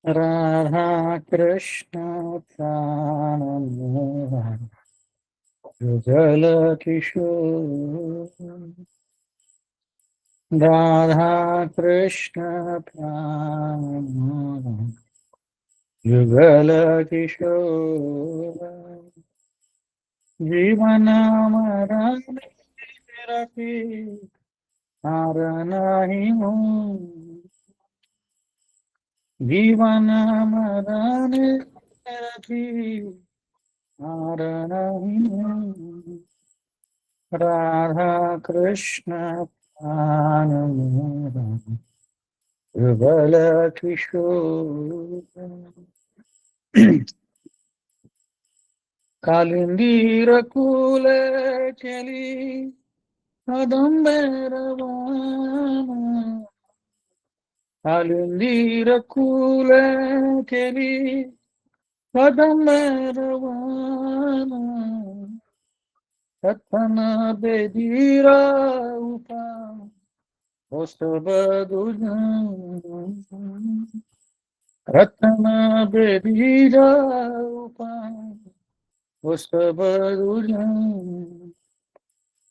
राधा कृष्ण प्राण जुगल किशोर राधा कृष्ण प्राण जुगल किशोर जीवन मरण रति हार नहीं हूँ जीवन मरण रति हार नहीं हूँ राधा कृष्ण प्राण युगल किशोर कालिंदी रकुल चली कदम्ब रवाना कालिंदी रकुल चली कदम्ब रवाना कथन बेदीरा उपा रत्न बेदीरा उपा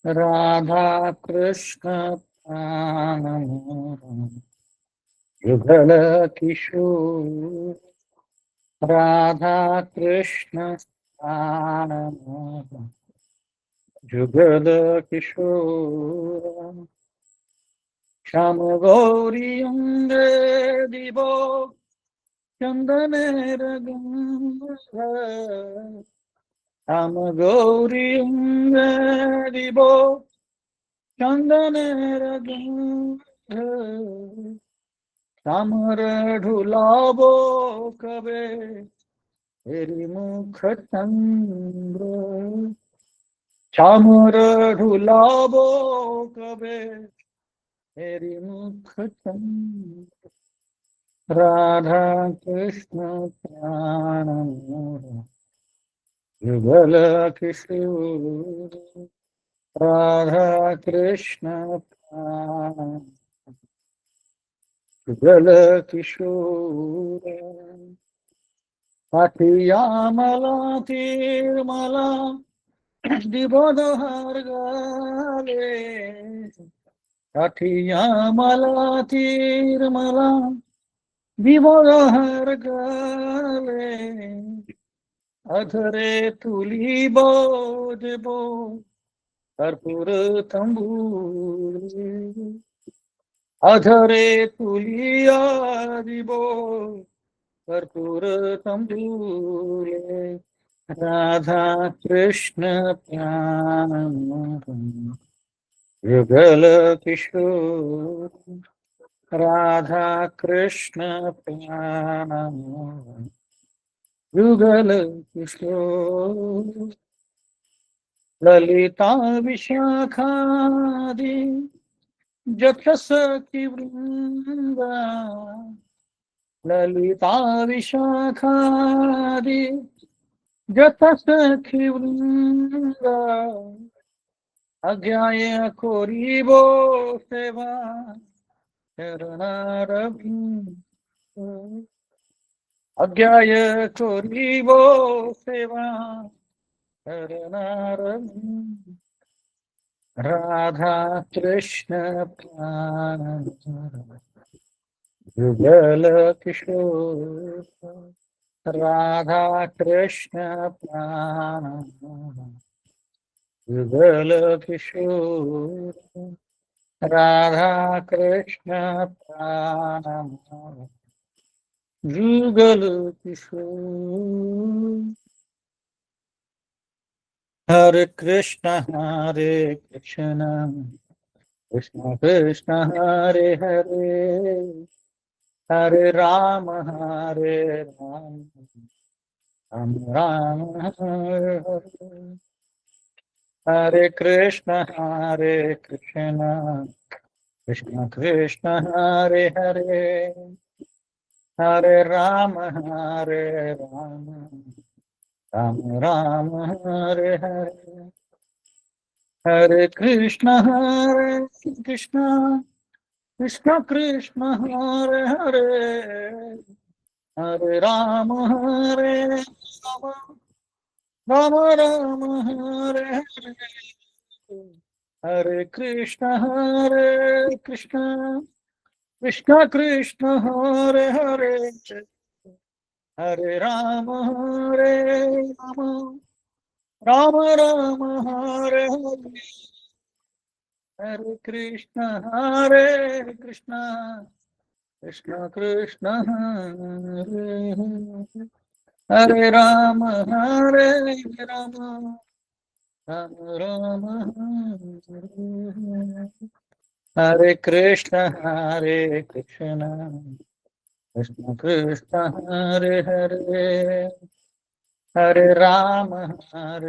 राधा कृष्ण प्राण युगल किशोर राधा कृष्ण प्राण जुगल किशोर श्याम गौरी अंग दिवो चंदनेर गंग श्याम गौरी अंग दिवो चंदनेर गंग श्यामर ढुलाबो कबे तेरी मुख चंद्र श्यामर ढुलाबो कबे तेरी मुख चंद्र राधा कृष्ण प्राण युगल किशोर राधा कृष्ण प्राण युगल किशोर काठियामला तिरमला दिबोधर गाले काठियामला तिरमला दिबोधर गाले अधरे तुली बोधबो कर्पूर तंबूरे अधरे तुलिया दिबो कर्पूर तंबूरे राधा कृष्ण प्राण युगल किशोर राधा कृष्ण प्राण युगल किशोर ललिता विशाखादि जठसखी वृंदा ललिता विशाखादि जठसखी वृंदा अज्ञाय कोरिबो सेवा चरणारविंद अज्ञाय कोरिबो सेवा चरणारविंद राधा कृष्ण प्राण युगल किशोर राधा कृष्ण प्राण युगल किशोर राधा कृष्ण प्राण युगल किशोर हरे कृष्ण कृष्ण कृष्ण हरे हरे हरे राम राम राम हरे हरे हरे कृष्ण कृष्ण कृष्ण हरे हरे हरे राम राम राम हरे हरे हरे कृष्ण कृष्ण कृष्ण हरे हरे हरे राम राम राम हरे हरे, हरे कृष्ण कृष्ण कृष्ण हरे हरे, हरे राम राम राम हरे हरे, हरे कृष्ण कृष्ण कृष्ण हरे हरे, हरे राम राम राम हरे कृष्ण कृष्ण कृष्ण हरे हरे, हरे राम राम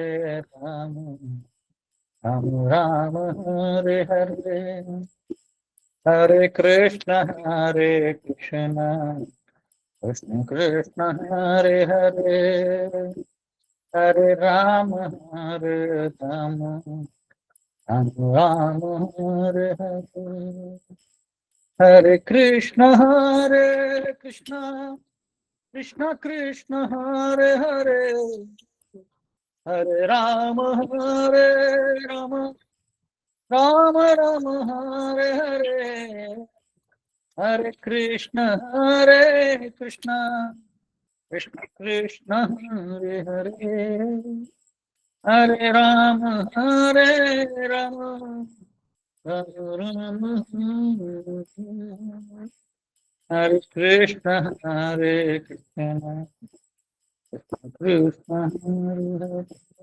राम हरे हरे, हरे कृष्ण कृष्ण कृष्ण हरे हरे, हरे राम राम राम हरे हरे, हरे कृष्ण कृष्ण कृष्ण हरे हरे, हरे राम राम राम राम हरे हरे, हरे कृष्ण कृष्ण कृष्ण कृष्ण हरे हरे, हरे राम राम राम हरे कृष्ण कृष्ण हरे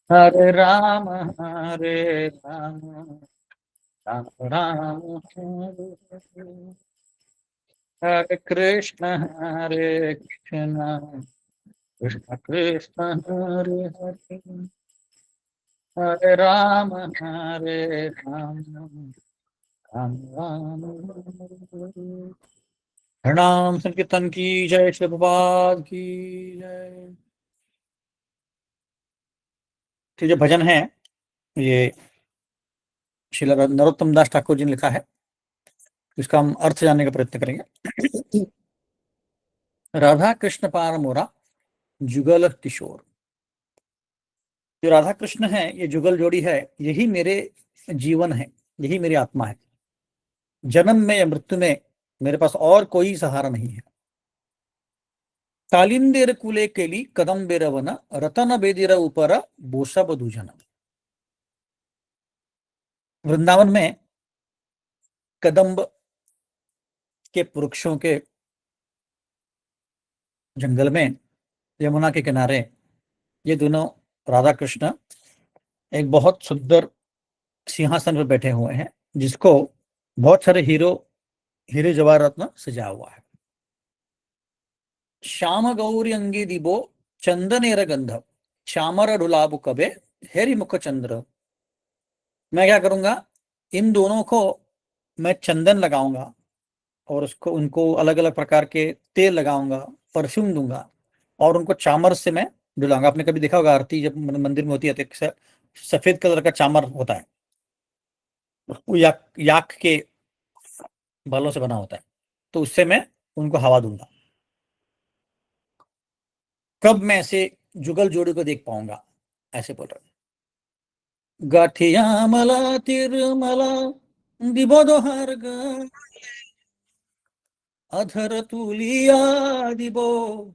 हरे राम राम राम हरे कृष्ण कृष्ण कृष्ण हरे हरे, हरे राम राम राम प्रणाम संकीर्तन की जय, श्री प्रभात की जय। तो जो भजन है ये श्रील नरोत्तम दास ठाकुर जी ने लिखा है, इसका हम अर्थ जानने का प्रयत्न करेंगे। राधा कृष्ण पार मोरा जुगल किशोर। जो राधा कृष्ण है, ये जुगल जोड़ी है, यही मेरे जीवन है, यही मेरी आत्मा है। जन्म में या मृत्यु में मेरे पास और कोई सहारा नहीं है। कालिंदेर कुले केली कदम्बेरवन रतन बेदिर ऊपर बोसा बधुजन। वृंदावन में कदम्ब के वृक्षों के जंगल में, यमुना के किनारे, ये दोनों राधा कृष्ण एक बहुत सुंदर सिंहासन पर बैठे हुए हैं, जिसको बहुत सारे हीरे जवाहरात रत्न सजा हुआ है। श्याम गौरी अंगी दिबो चंदनेर गंध श्यामर डुलाबु कबे हेरी मुख चंद्र। मैं क्या करूंगा, इन दोनों को मैं चंदन लगाऊंगा और उसको उनको अलग अलग प्रकार के तेल लगाऊंगा, परफ्यूम दूंगा और उनको चामर से मैं डुलाऊंगा। आपने कभी देखा होगा आरती जब मंदिर में होती है तो एक सफेद कलर का चामर होता है, वो याक के बालों से बना होता है, तो उससे मैं उनको हवा दूंगा। कब मैं ऐसे जुगल जोड़ी को देख पाऊंगा, ऐसे बोल रहे। गाठिया मला तिरमला दिबोदो हर अधर तुलिया दिबो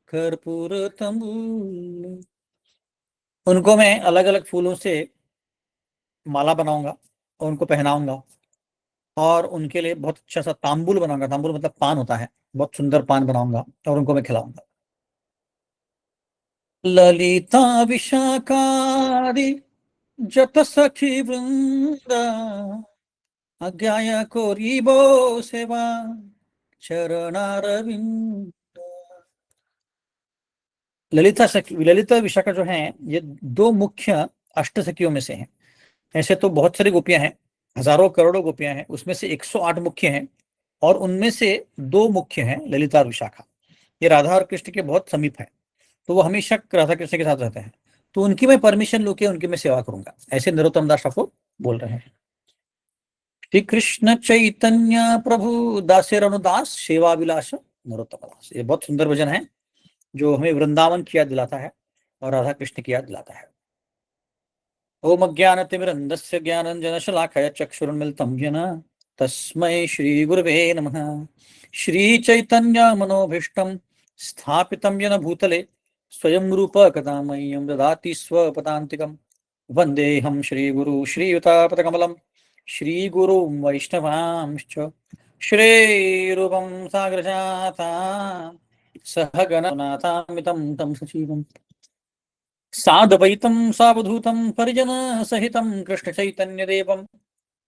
कर्पूर तंबू। उनको मैं अलग अलग फूलों से माला बनाऊंगा और उनको पहनाऊंगा और उनके लिए बहुत अच्छा सा तांबुल बनाऊंगा। तांबुल मतलब पान होता है, बहुत सुंदर पान बनाऊंगा और उनको मैं खिलाऊंगा। ललिता विशाखादि जत सखी वृंदा अज्ञाय कोरीबो सेवा चरणारविंद। ललिता विशाखा जो है, ये दो मुख्य अष्ट सखियों में से हैं। ऐसे तो बहुत सारी गोपियां हैं, हजारों करोड़ों गोपियां हैं, उसमें से 108 मुख्य हैं और उनमें से दो मुख्य हैं, ललिता और विशाखा। ये राधा और कृष्ण के बहुत समीप है, तो वो हमेशा राधा कृष्ण के साथ रहते हैं। तो उनकी मैं परमिशन लेके उनकी मैं सेवा करूंगा, ऐसे नरोत्तम दास ठाकुर बोल रहे हैं। श्री कृष्ण चैतन्य प्रभु दासेर अनुदास सेवा विलास नरोत्तम दास। ये बहुत सुंदर भजन है जो हमें वृंदावन की याद दिलाता है और राधा कृष्ण की याद दिलाता है। ओम अज्ञानतिमिरन्धस्य ज्ञानाञ्जनशलाकया चक्षुरुन्मिलितं येन तस्मै श्रीगुरवे नमः। श्रीचैतन्यमनोभीष्टं स्थापितं येन भूतले स्वयं रूप कदा मह्यं ददाति स्वपदान्तिकं। वन्देऽहं श्रीगुरु श्रीयुतापदकमलं श्रीगुरुं वैष्णवांश्च श्रीरूपं साग्रजाता सहगणनाथामितं तं सजीवम् साद्वैतं सावधूतं परिजनसहितं कृष्णचैतन्यदेवं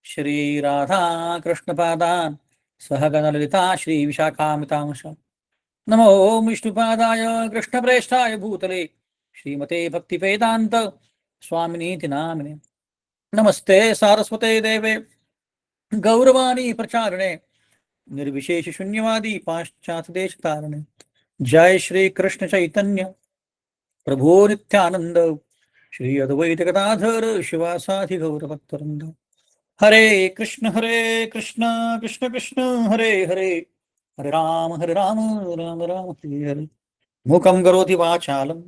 श्रीराधा कृष्णपादान् सहगणललिता श्रीविशाखामितांश नमो विष्णुपादाय कृष्णप्रेष्ठाय भूतले श्रीमते भक्तिवेदान्त स्वामिनीति नामिने। नमस्ते सारस्वते देवे गौरवाणी प्रचारिणे निर्विशेष शून्यवादी पाश्चात्य देश तारिणे। जय श्री कृष्ण चैतन्य प्रभो नित्यानंद श्री अद्वैत गदाधर शिवासादि गौरभक्तवृंद। हरे कृष्ण कृष्ण कृष्ण हरे हरे, हरे राम राम राम हरे हरे। मूकं करोति वाचालं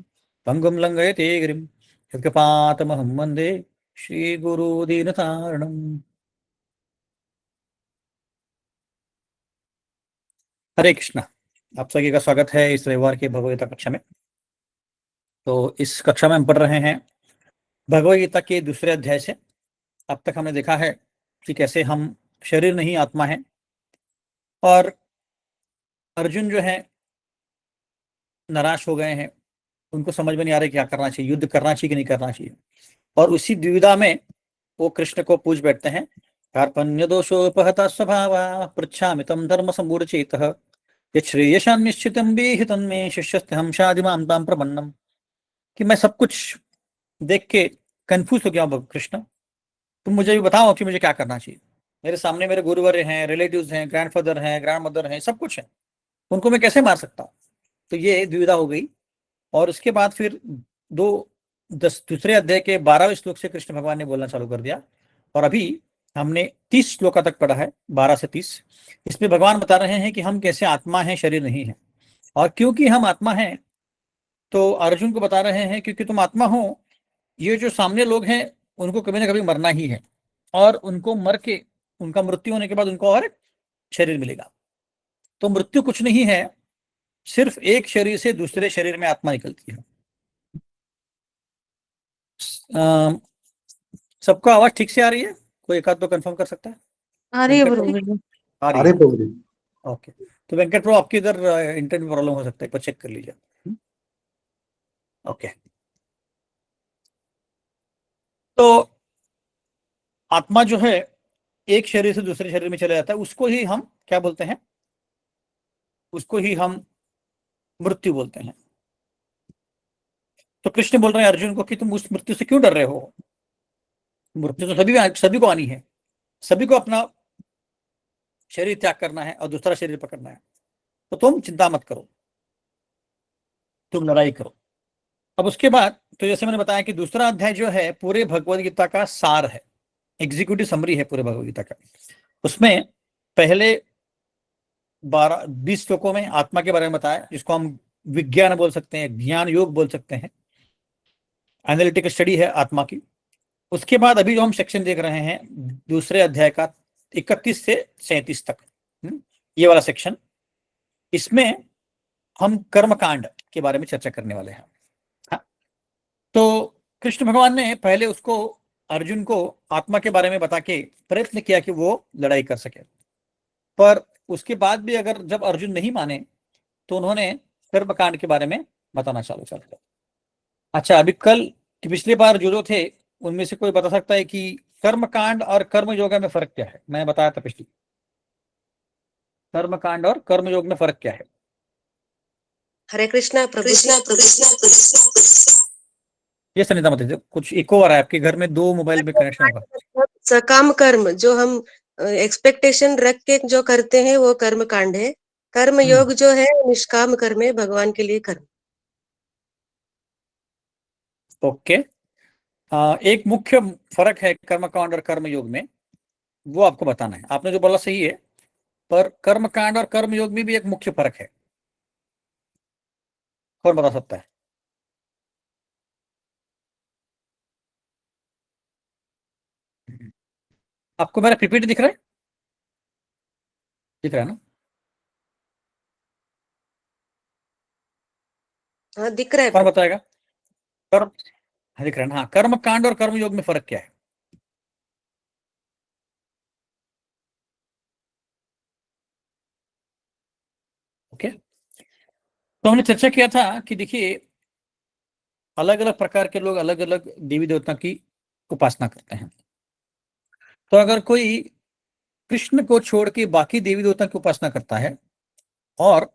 पंगुं लंघयते गिरिं यत्कृपातमहं वन्दे श्रीगुरुदीनतारणम्। हरे कृष्णा। आप सभी का स्वागत है इस रविवार के भगवद गीता कक्षा में। तो इस कक्षा में हम पढ़ रहे हैं भगवद गीता के दूसरे अध्याय से। अब तक हमने देखा है कि कैसे हम शरीर नहीं आत्मा है, और अर्जुन जो है निराश हो गए हैं, उनको समझ में नहीं आ रहा क्या करना चाहिए, युद्ध करना चाहिए कि नहीं करना चाहिए। और उसी द्विविधा में वो कृष्ण को पूछ बैठते हैं। कार्पण्य दोषोपहता स्वभाव पृच्छामि तम धर्म सम्मूढ़चेतः यच्छ्रेयशान् निश्चितं विहितं मे शिष्यस्तेऽहं शाधिमां तां प्रपन्नम्। कि मैं सब कुछ देख के कंफ्यूज हो गया हूं कृष्ण, तुम मुझे भी बताओ कि मुझे क्या करना चाहिए। मेरे सामने मेरे गुरुवर हैं, रिलेटिव्स हैं, ग्रैंडफादर हैं, ग्रैंड मदर हैं, सब कुछ है, उनको मैं कैसे मार सकता हूँ। तो ये द्विविधा हो गई। और उसके बाद फिर दूसरे अध्याय के 12वें श्लोक से कृष्ण भगवान ने बोलना चालू कर दिया। और अभी हमने 30 श्लोका तक पढ़ा है, 12 से 30। इसमें भगवान बता रहे हैं कि हम कैसे आत्मा हैं, शरीर नहीं है। और क्योंकि हम आत्मा हैं तो अर्जुन को बता रहे हैं क्योंकि तुम आत्मा हो, ये जो सामने लोग हैं उनको कभी ना कभी मरना ही है, और उनको मर के उनका मृत्यु होने के बाद उनको और शरीर मिलेगा। तो मृत्यु कुछ नहीं है, सिर्फ एक शरीर से दूसरे शरीर में आत्मा निकलती है। सबको आवाज ठीक से आ रही है? कोई एक आध दो कंफर्म कर सकता है? आ रही है वेंकट प्रभु प्रभु? जी। आ रही है। ओके, तो वेंकट प्रभु आपकी इधर इंटरनेट में प्रॉब्लम हो सकता है, एक बार चेक कर लीजिए। ओके, तो आत्मा जो है एक शरीर से दूसरे शरीर में चला जाता है, उसको ही हम क्या बोलते हैं? उसको ही हम मृत्यु बोलते हैं। तो कृष्ण बोल रहे हैं अर्जुन को कि तुम उस मृत्यु से क्यों डर रहे हो? मृत्यु तो सभी को आनी है, सभी को अपना शरीर त्याग करना है और दूसरा शरीर पकड़ना है। तो तुम चिंता मत करो, तुम लड़ाई करो। अब उसके बाद तो जैसे मैंने बताया कि दूसरा अध्याय जो है पूरे भगवद गीता का सार है, एग्जीक्यूटिव समरी है पूरे भगवद गीता का। उसमें पहले 20 श्लोकों में आत्मा के बारे में बताया, जिसको हम विज्ञान बोल सकते हैं, ज्ञान योग बोल सकते हैं, एनालिटिकल स्टडी है आत्मा की। उसके बाद अभी जो हम सेक्शन देख रहे हैं दूसरे अध्याय का 31 से 37 तक, ये वाला सेक्शन, इसमें हम कर्मकांड के बारे में चर्चा करने वाले हैं। हाँ? तो कृष्ण भगवान ने पहले उसको अर्जुन को आत्मा के बारे में बता के प्रयत्न किया कि वो लड़ाई कर सके, पर उसके बाद भी अगर जब अर्जुन नहीं माने तो उन्होंने कर्मकांड के बारे में बताना चालू कर दिया। अच्छा, अभी कल की पिछली बार जो थे उनमें से कोई बता सकता है कि कर्मकांड और कर्मयोग में फर्क क्या है? मैंने बताया था पिछली, कर्मकांड और कर्मयोग में फर्क क्या है? हरे कृष्णा प्रभु जी। ये सनिता मत, कुछ इको आ रहा है आपके घर में, 2 मोबाइल में कनेक्शन होगा। सकाम कर्म जो हम एक्सपेक्टेशन रख के जो करते हैं वो कर्म कांड है। कर्म योग जो है निष्काम कर्म है, भगवान के लिए कर्म। ओके, एक मुख्य फर्क है कर्मकांड और कर्मयोग में, वो आपको बताना है। आपने जो बोला सही है, पर कर्मकांड और कर्मयोग में भी एक मुख्य फर्क है। कौन बता सकता है? आपको मेरा पीपीटी दिख रहा है? दिख रहा है ना? हाँ दिख रहा है कौन प्रभु। बताएगा? कर्म, हाँ, दिख रहा है ना? हाँ, कर्म कांड और कर्म योग में फर्क क्या है? ओके, तो हमने चर्चा किया था कि देखिए, अलग अलग प्रकार के लोग अलग अलग देवी देवता की उपासना करते हैं। तो अगर कोई कृष्ण को छोड़ के बाकी देवी देवता की उपासना करता है और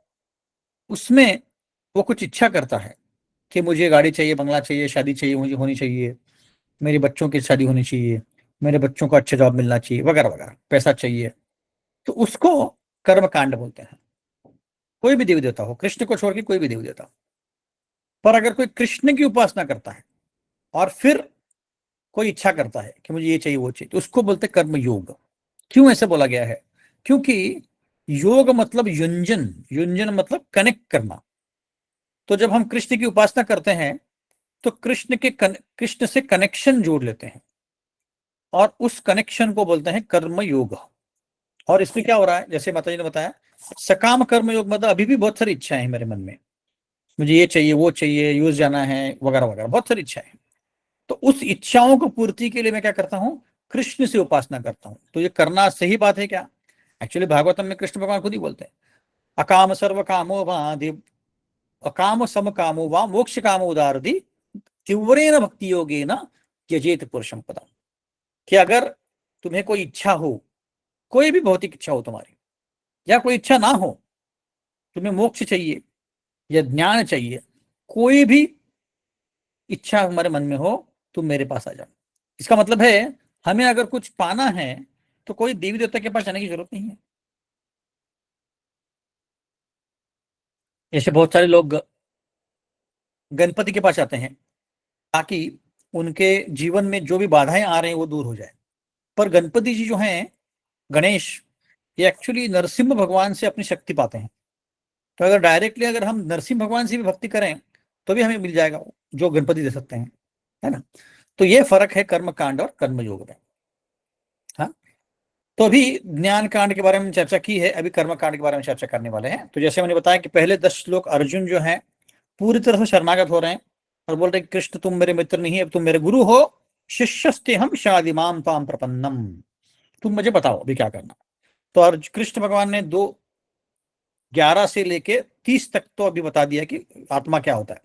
उसमें वो कुछ इच्छा करता है कि मुझे गाड़ी चाहिए, बंगला चाहिए, शादी चाहिए, मुझे होनी चाहिए, मेरे बच्चों की शादी होनी चाहिए, मेरे बच्चों को अच्छा जॉब मिलना चाहिए, वगैरह वगैरह, पैसा चाहिए, तो उसको कर्म कांड बोलते हैं। कोई भी देवी देवता हो, कृष्ण को छोड़ के कोई भी देवी देवता। पर अगर कोई कृष्ण की उपासना करता है और फिर कोई इच्छा करता है कि मुझे ये चाहिए वो चाहिए, तो उसको बोलते कर्म योग। क्यों ऐसे बोला गया है? क्योंकि योग मतलब युंजन, युंजन मतलब कनेक्ट करना। तो जब हम कृष्ण की उपासना करते हैं तो कृष्ण से कनेक्शन जोड़ लेते हैं और उस कनेक्शन को बोलते हैं कर्म योग। और इसमें क्या हो रहा है, जैसे माता जी ने बताया, सकाम कर्म योग मतलब अभी भी बहुत सारी इच्छाएं हैं मेरे मन में, मुझे ये चाहिए वो चाहिए, यूएस जाना है, वगैरह वगैरह, बहुत सारी इच्छाएं हैं। तो उस इच्छाओं को पूर्ति के लिए मैं क्या करता हूँ? कृष्ण से उपासना करता हूँ। तो ये करना सही बात है क्या? एक्चुअली भागवतम में कृष्ण भगवान खुद ही बोलते हैं, अकाम सर्व कामो वा अकाम सम कामो वा मोक्ष कामो उदारधि तीव्रेन भक्ति योगेन यजेत पुरुषम पदम। कि अगर तुम्हें कोई इच्छा हो, कोई भी भौतिक इच्छा हो तुम्हारी, या कोई इच्छा ना हो, तुम्हें मोक्ष चाहिए या ज्ञान चाहिए, कोई भी इच्छा हमारे मन में हो, तुम मेरे पास आ जाओ। इसका मतलब है, हमें अगर कुछ पाना है तो कोई देवी देवता के पास जाने की जरूरत नहीं है। ऐसे बहुत सारे लोग गणपति के पास आते हैं ताकि उनके जीवन में जो भी बाधाएं आ रहे हैं वो दूर हो जाए। पर गणपति जी जो हैं, गणेश, ये एक्चुअली नरसिम्हा भगवान से अपनी शक्ति पाते हैं। तो अगर डायरेक्टली अगर हम नरसिम्हा भगवान से भी भक्ति करें तो भी हमें मिल जाएगा जो गणपति दे सकते हैं, है ना? तो ये फर्क है कर्म कांड और कर्म योग में। हाँ, तो अभी ज्ञान कांड के बारे में चर्चा की है, अभी कर्म कांड के बारे में चर्चा करने वाले हैं। तो जैसे मैंने बताया कि पहले 10 श्लोक अर्जुन जो है पूरी तरह से शरणागत हो रहे हैं और बोल रहे हैं, कृष्ण तुम मेरे मित्र नहीं है, अब तुम मेरे गुरु हो, शिष्यस्ते हम शादिमाम ताम प्रपन्नम, तुम मुझे बताओ अभी क्या करना। तो अर्जुन कृष्ण भगवान ने 2:11 से लेके 30 तक तो अभी बता दिया कि आत्मा क्या होता है।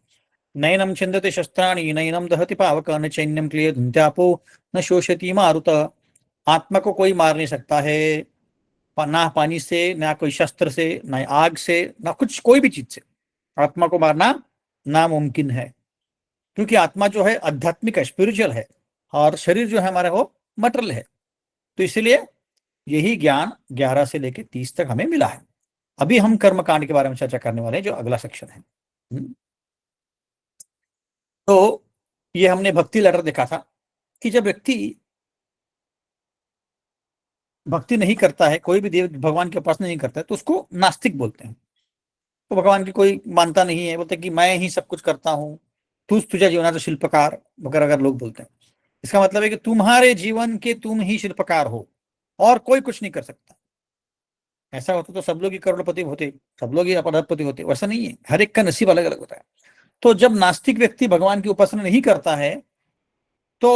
नयनम छिंदते शस्त्राणि नयनम दहति पावक न चैन्यम क्लियते न शोषयति मारुत। आत्मा को कोई मार नहीं सकता है, ना पानी से, ना कोई शस्त्र से, ना आग से, ना कुछ कोई भी चीज से आत्मा को मारना नामुमकिन है। क्योंकि आत्मा जो है आध्यात्मिक है, स्पिरिचुअल है, और शरीर जो है हमारा वो मटेरियल है। तो इसलिए यही ज्ञान 11 से लेकर 30 तक हमें मिला है। अभी हम कर्म कांड के बारे में चर्चा करने वाले हैं, जो अगला सेक्शन है। तो ये हमने भक्ति लेटर देखा था कि जब व्यक्ति भक्ति नहीं करता है, कोई भी देव भगवान की उपासना नहीं करता है, तो उसको नास्तिक बोलते हैं। तो भगवान की कोई मानता नहीं है, बोलते कि मैं ही सब कुछ करता हूँ, तुझा जीवना तो शिल्पकार वगैरह अगर लोग बोलते हैं। इसका मतलब है कि तुम्हारे जीवन के तुम ही शिल्पकार हो और कोई कुछ नहीं कर सकता। ऐसा होता तो सब लोग ही करोड़पति होते, सब लोग ही अरबपति होते, वैसा नहीं है, हर एक का नसीब अलग अलग होता है। तो जब नास्तिक व्यक्ति भगवान की उपासना नहीं करता है तो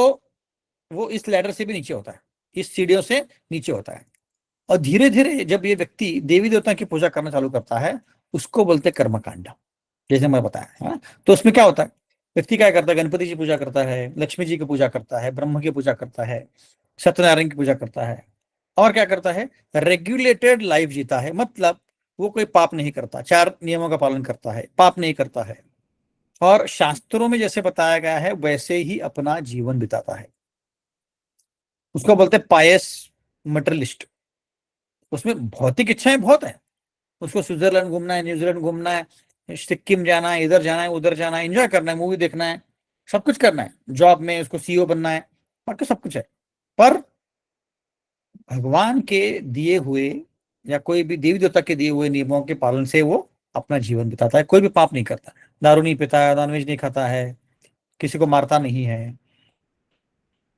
वो इस लैडर से भी नीचे होता है, इस सीढ़ियों से नीचे होता है। और धीरे धीरे जब ये व्यक्ति देवी देवता की पूजा करना चालू करता है, उसको बोलते कर्मकांड, जैसे मैं बताया है। तो उसमें क्या होता है, व्यक्ति क्या करता है, गणपति जी पूजा करता है, लक्ष्मी जी की पूजा करता है, ब्रह्म की पूजा करता है, सत्यनारायण की पूजा करता है, और क्या करता है, रेगुलेटेड लाइफ जीता है। मतलब वो कोई पाप नहीं करता, 4 नियमों का पालन करता है, पाप नहीं करता है, और शास्त्रों में जैसे बताया गया है वैसे ही अपना जीवन बिताता है। उसको बोलते हैं पायस मटेरियलिस्ट। उसमें भौतिक इच्छाएं बहुत है, उसको स्विट्जरलैंड घूमना है, न्यूजीलैंड घूमना है, सिक्किम जाना है, इधर जाना है, उधर जाना है, एंजॉय करना है, मूवी देखना है, सब कुछ करना है, जॉब में उसको सीईओ बनना है, बाकी सब कुछ है। पर भगवान के दिए हुए या कोई भी देवी देवता के दिए हुए नियमों के पालन से वो अपना जीवन बिताता है, कोई भी पाप नहीं करता। दारू नहीं पीता है, नॉनवेज नहीं खाता है, किसी को मारता नहीं है,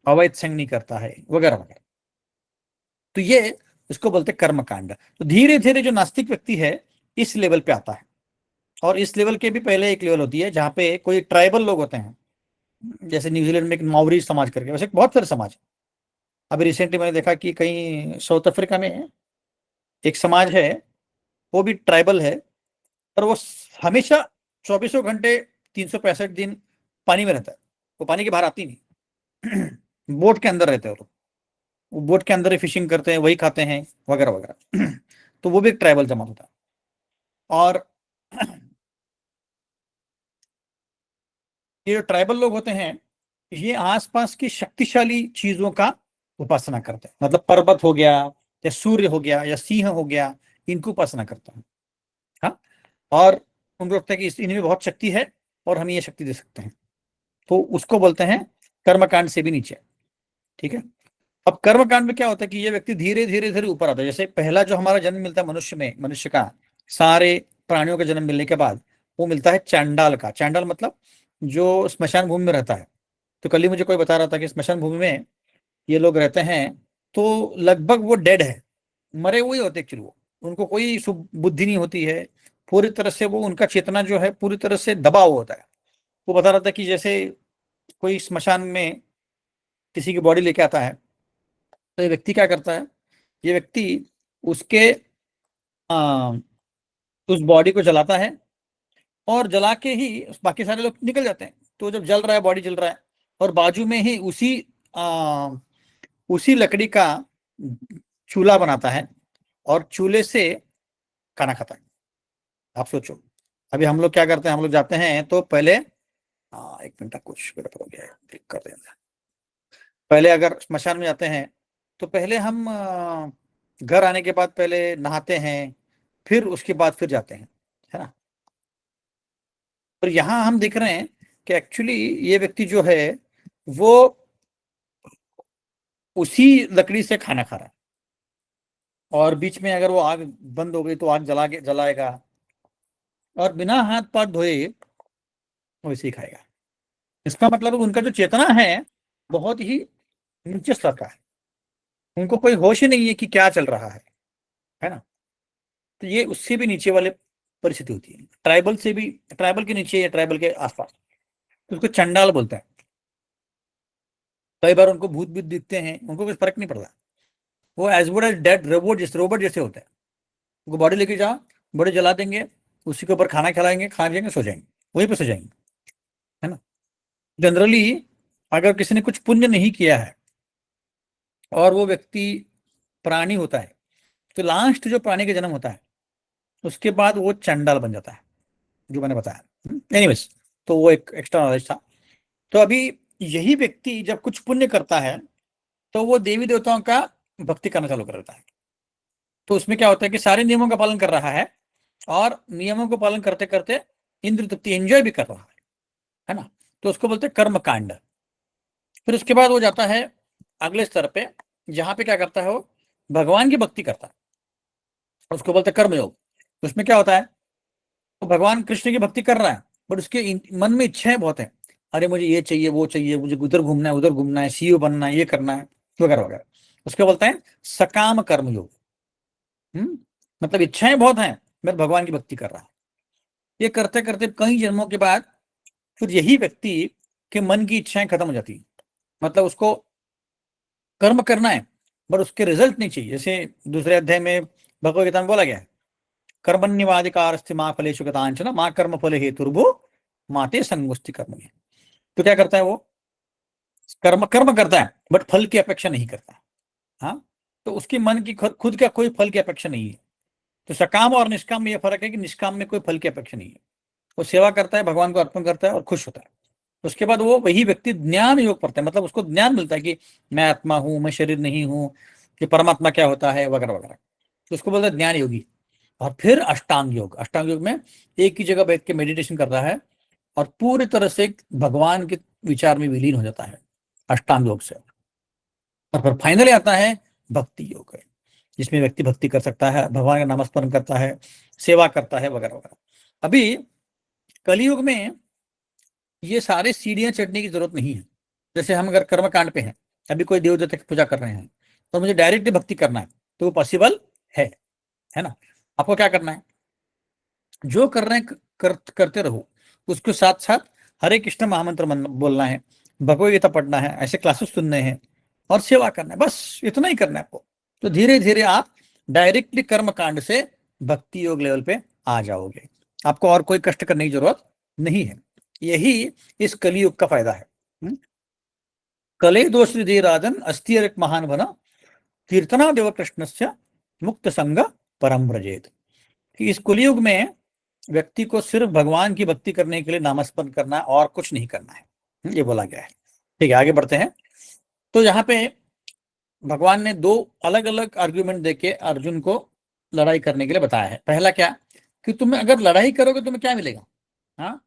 अवैध संग नहीं करता है, वगैरह वगैरह। तो ये इसको बोलते हैं कर्मकांड। तो धीरे धीरे जो नास्तिक व्यक्ति है इस लेवल पे आता है। और इस लेवल के भी पहले एक लेवल होती है जहाँ पे कोई ट्राइबल लोग होते हैं, जैसे न्यूजीलैंड में एक माओरी समाज करके, वैसे बहुत सारे समाज है। अभी रिसेंटली मैंने देखा कि कहीं साउथ अफ्रीका में एक समाज है, वो भी ट्राइबल है, और वो हमेशा 24 घंटे 365 दिन पानी में रहता है। वो पानी के बाहर आती नहीं बोट के अंदर रहते हैं वो बोट के अंदर ही फिशिंग करते हैं, वही खाते हैं, वगैरह वगैरह। तो वो भी एक ट्राइबल जमात होता है। और ये जो ट्राइबल लोग होते हैं ये आसपास की शक्तिशाली चीजों का उपासना करते हैं, मतलब पर्वत हो गया या सूर्य हो गया या सिंह हो गया, इनको उपासना करते हैं। हाँ, और उनको लगता है कि इनमें बहुत शक्ति है और हम ये शक्ति दे सकते हैं, तो उसको बोलते हैं कर्मकांड से भी नीचे। ठीक है। अब कर्मकांड में क्या होता है कि ये व्यक्ति धीरे धीरे धीरे ऊपर आता है। जैसे पहला जो हमारा जन्म मिलता है मनुष्य में, मनुष्य का सारे प्राणियों का जन्म मिलने के बाद वो मिलता है चांडाल का। चांडाल मतलब जो स्मशान भूमि में रहता है। तो कल ही मुझे कोई बता रहा था कि स्मशान भूमि में ये लोग रहते हैं, तो लगभग वो डेड है, मरे हुए होते एक्चुअली। वो उनको कोई शुभ बुद्धि नहीं होती है, पूरी तरह से वो, उनका चेतना जो है पूरी तरह से दबा हुआ होता है। वो बता रहा था कि जैसे कोई स्मशान में किसी की बॉडी लेके आता है, तो ये व्यक्ति क्या करता है, ये व्यक्ति उसके आ, उस बॉडी को जलाता है, और जला के ही बाकी सारे लोग निकल जाते हैं। तो जब जल रहा है, बॉडी जल रहा है, और बाजू में ही उसी लकड़ी का चूल्हा बनाता है और चूल्हे से खाना खाता है। आप सोचो, अभी हम लोग क्या करते हैं, हम लोग जाते हैं तो पहले, एक मिनट, कुछ गड़बड़ हो गया है, ठीक कर देंगे। पहले अगर श्मशान में जाते हैं तो पहले हम घर आने के बाद पहले नहाते हैं, फिर उसके बाद फिर जाते हैं, है ना। और यहाँ हम देख रहे हैं कि एक्चुअली ये व्यक्ति जो है वो उसी लकड़ी से खाना खा रहा है, और बीच में अगर वो आग बंद हो गई तो आग जलाएगा, और बिना हाथ पाथ धोए वैसे ही खाएगा। इसका मतलब उनका जो चेतना है बहुत ही नीचे स्तर का है, उनको कोई होश ही नहीं है कि क्या चल रहा है ना। तो ये उससे भी नीचे वाले परिस्थिति होती है, ट्राइबल से भी, ट्राइबल के नीचे या ट्राइबल के आसपास, तो उसको चंडाल बोलते हैं। कई बार उनको भूत भी दिखते हैं, उनको कुछ फर्क नहीं पड़ता, वो as good as dead robot जैसे होते हैं। उनको बॉडी लेके जाओ, बॉडी जला देंगे, उसी के ऊपर खाना खिलाएंगे, खा जाएंगे, सो जाएंगे, वहीं पे सो जाएंगे, है ना। जनरली अगर किसी ने कुछ पुण्य नहीं किया है और वो व्यक्ति प्राणी होता है, तो लास्ट जो प्राणी का जन्म होता है उसके बाद वो चंडाल बन जाता है, जो मैंने बताया। एनीवेज, तो वो एक एक्स्ट्रा नॉलेज था। तो अभी यही व्यक्ति जब कुछ पुण्य करता है तो वो देवी देवताओं का भक्ति करना चालू कर देता है। तो उसमें क्या होता है कि सारे नियमों का पालन कर रहा है, और नियमों को पालन करते करते इंद्र तृप्ति एंजॉय भी कर रहा है ना। तो उसको बोलते हैं कर्म कांड। फिर उसके बाद वो जाता है अगले स्तर पे, जहां पे क्या करता है, वो भगवान की भक्ति करता है, उसको बोलते हैं कर्मयोग। उसमें क्या होता है, तो भगवान कृष्ण की भक्ति कर रहा है, बट उसके मन में इच्छाएं बहुत है। अरे मुझे ये चाहिए, वो चाहिए, मुझे उधर घूमना है, उधर घूमना है, सीईओ बनना है, ये करना है, वगैरह वगैरह। उसके बोलते हैं सकाम कर्मयोग। मतलब इच्छाएं बहुत हैं, मैं भगवान की भक्ति कर रहा है। ये करते करते कई जन्मों के बाद फिर यही व्यक्ति के मन की इच्छाएं खत्म हो जाती है। मतलब उसको कर्म करना है, बट उसके रिजल्ट नहीं चाहिए। जैसे दूसरे अध्याय में भगवद गीता में बोला गया है, कर्मण्यवाधिकारस्ते मां फलेषु कदाचन मां कर्म फले हेतुर्भुः माते संगोष्ठी कर्म। तो क्या करता है वो, कर्म कर्म करता है बट फल की अपेक्षा नहीं करता। हाँ, तो उसके मन की खुद का कोई फल की अपेक्षा नहीं है। तो सकाम और निष्काम में यह फर्क है कि निष्काम में कोई फल की अपेक्षा नहीं है, वो सेवा करता है, भगवान को अर्पण करता है और खुश होता है। उसके बाद वो वही व्यक्ति ज्ञान योग पढ़ता है, मतलब उसको ज्ञान मिलता है कि मैं आत्मा हूं, मैं शरीर नहीं हूं, कि परमात्मा क्या होता है, वगैरह वगैरह। तो उसको बोलते हैं ज्ञान योगी। और फिर अष्टांग योग, अष्टांग योग में एक ही जगह बैठ के मेडिटेशन करता है और पूरी तरह से भगवान के विचार में विलीन हो जाता है अष्टांग योग से। और फिर फाइनली आता है भक्ति योग है, जिसमें व्यक्ति भक्ति कर सकता है, भगवान का नामस्मरण करता है, सेवा करता है, वगैरह वगैरह। अभी कलयुग में ये सारे सीढ़ियां चढ़ने की जरूरत नहीं है। जैसे हम अगर कर्मकांड पे हैं, अभी कोई देव देवता की पूजा कर रहे हैं, तो मुझे डायरेक्टली भक्ति करना है, तो वो पॉसिबल है ना। आपको क्या करना है, जो कर रहे हैं करते रहो, उसके साथ साथ हरे कृष्ण महामंत्र बोलना है, भगवद गीता पढ़ना है, ऐसे क्लासेस सुनने हैं और सेवा करना है, बस इतना ही करना है आपको। तो धीरे धीरे आप डायरेक्टली कर्म कांड से भक्ति योग लेवल पे आ जाओगे, आपको और कोई कष्ट करने की जरूरत नहीं है। यही इस कलियुग का फायदा है। कले दोष दे राजन अस्ति एक महान बना कीर्तना देव कृष्ण से मुक्त संग परम ब्रजेत। कि इस कलियुग में व्यक्ति को सिर्फ भगवान की भक्ति करने के लिए नामस्मरण करना है और कुछ नहीं करना है, ये बोला गया है। ठीक है, आगे बढ़ते हैं। तो यहाँ पे भगवान ने दो अलग अलग आर्ग्यूमेंट देके अर्जुन को लड़ाई करने के लिए बताया है। पहला क्या, कि तुम अगर लड़ाई करोगे तुम्हें क्या मिलेगा, हाँ,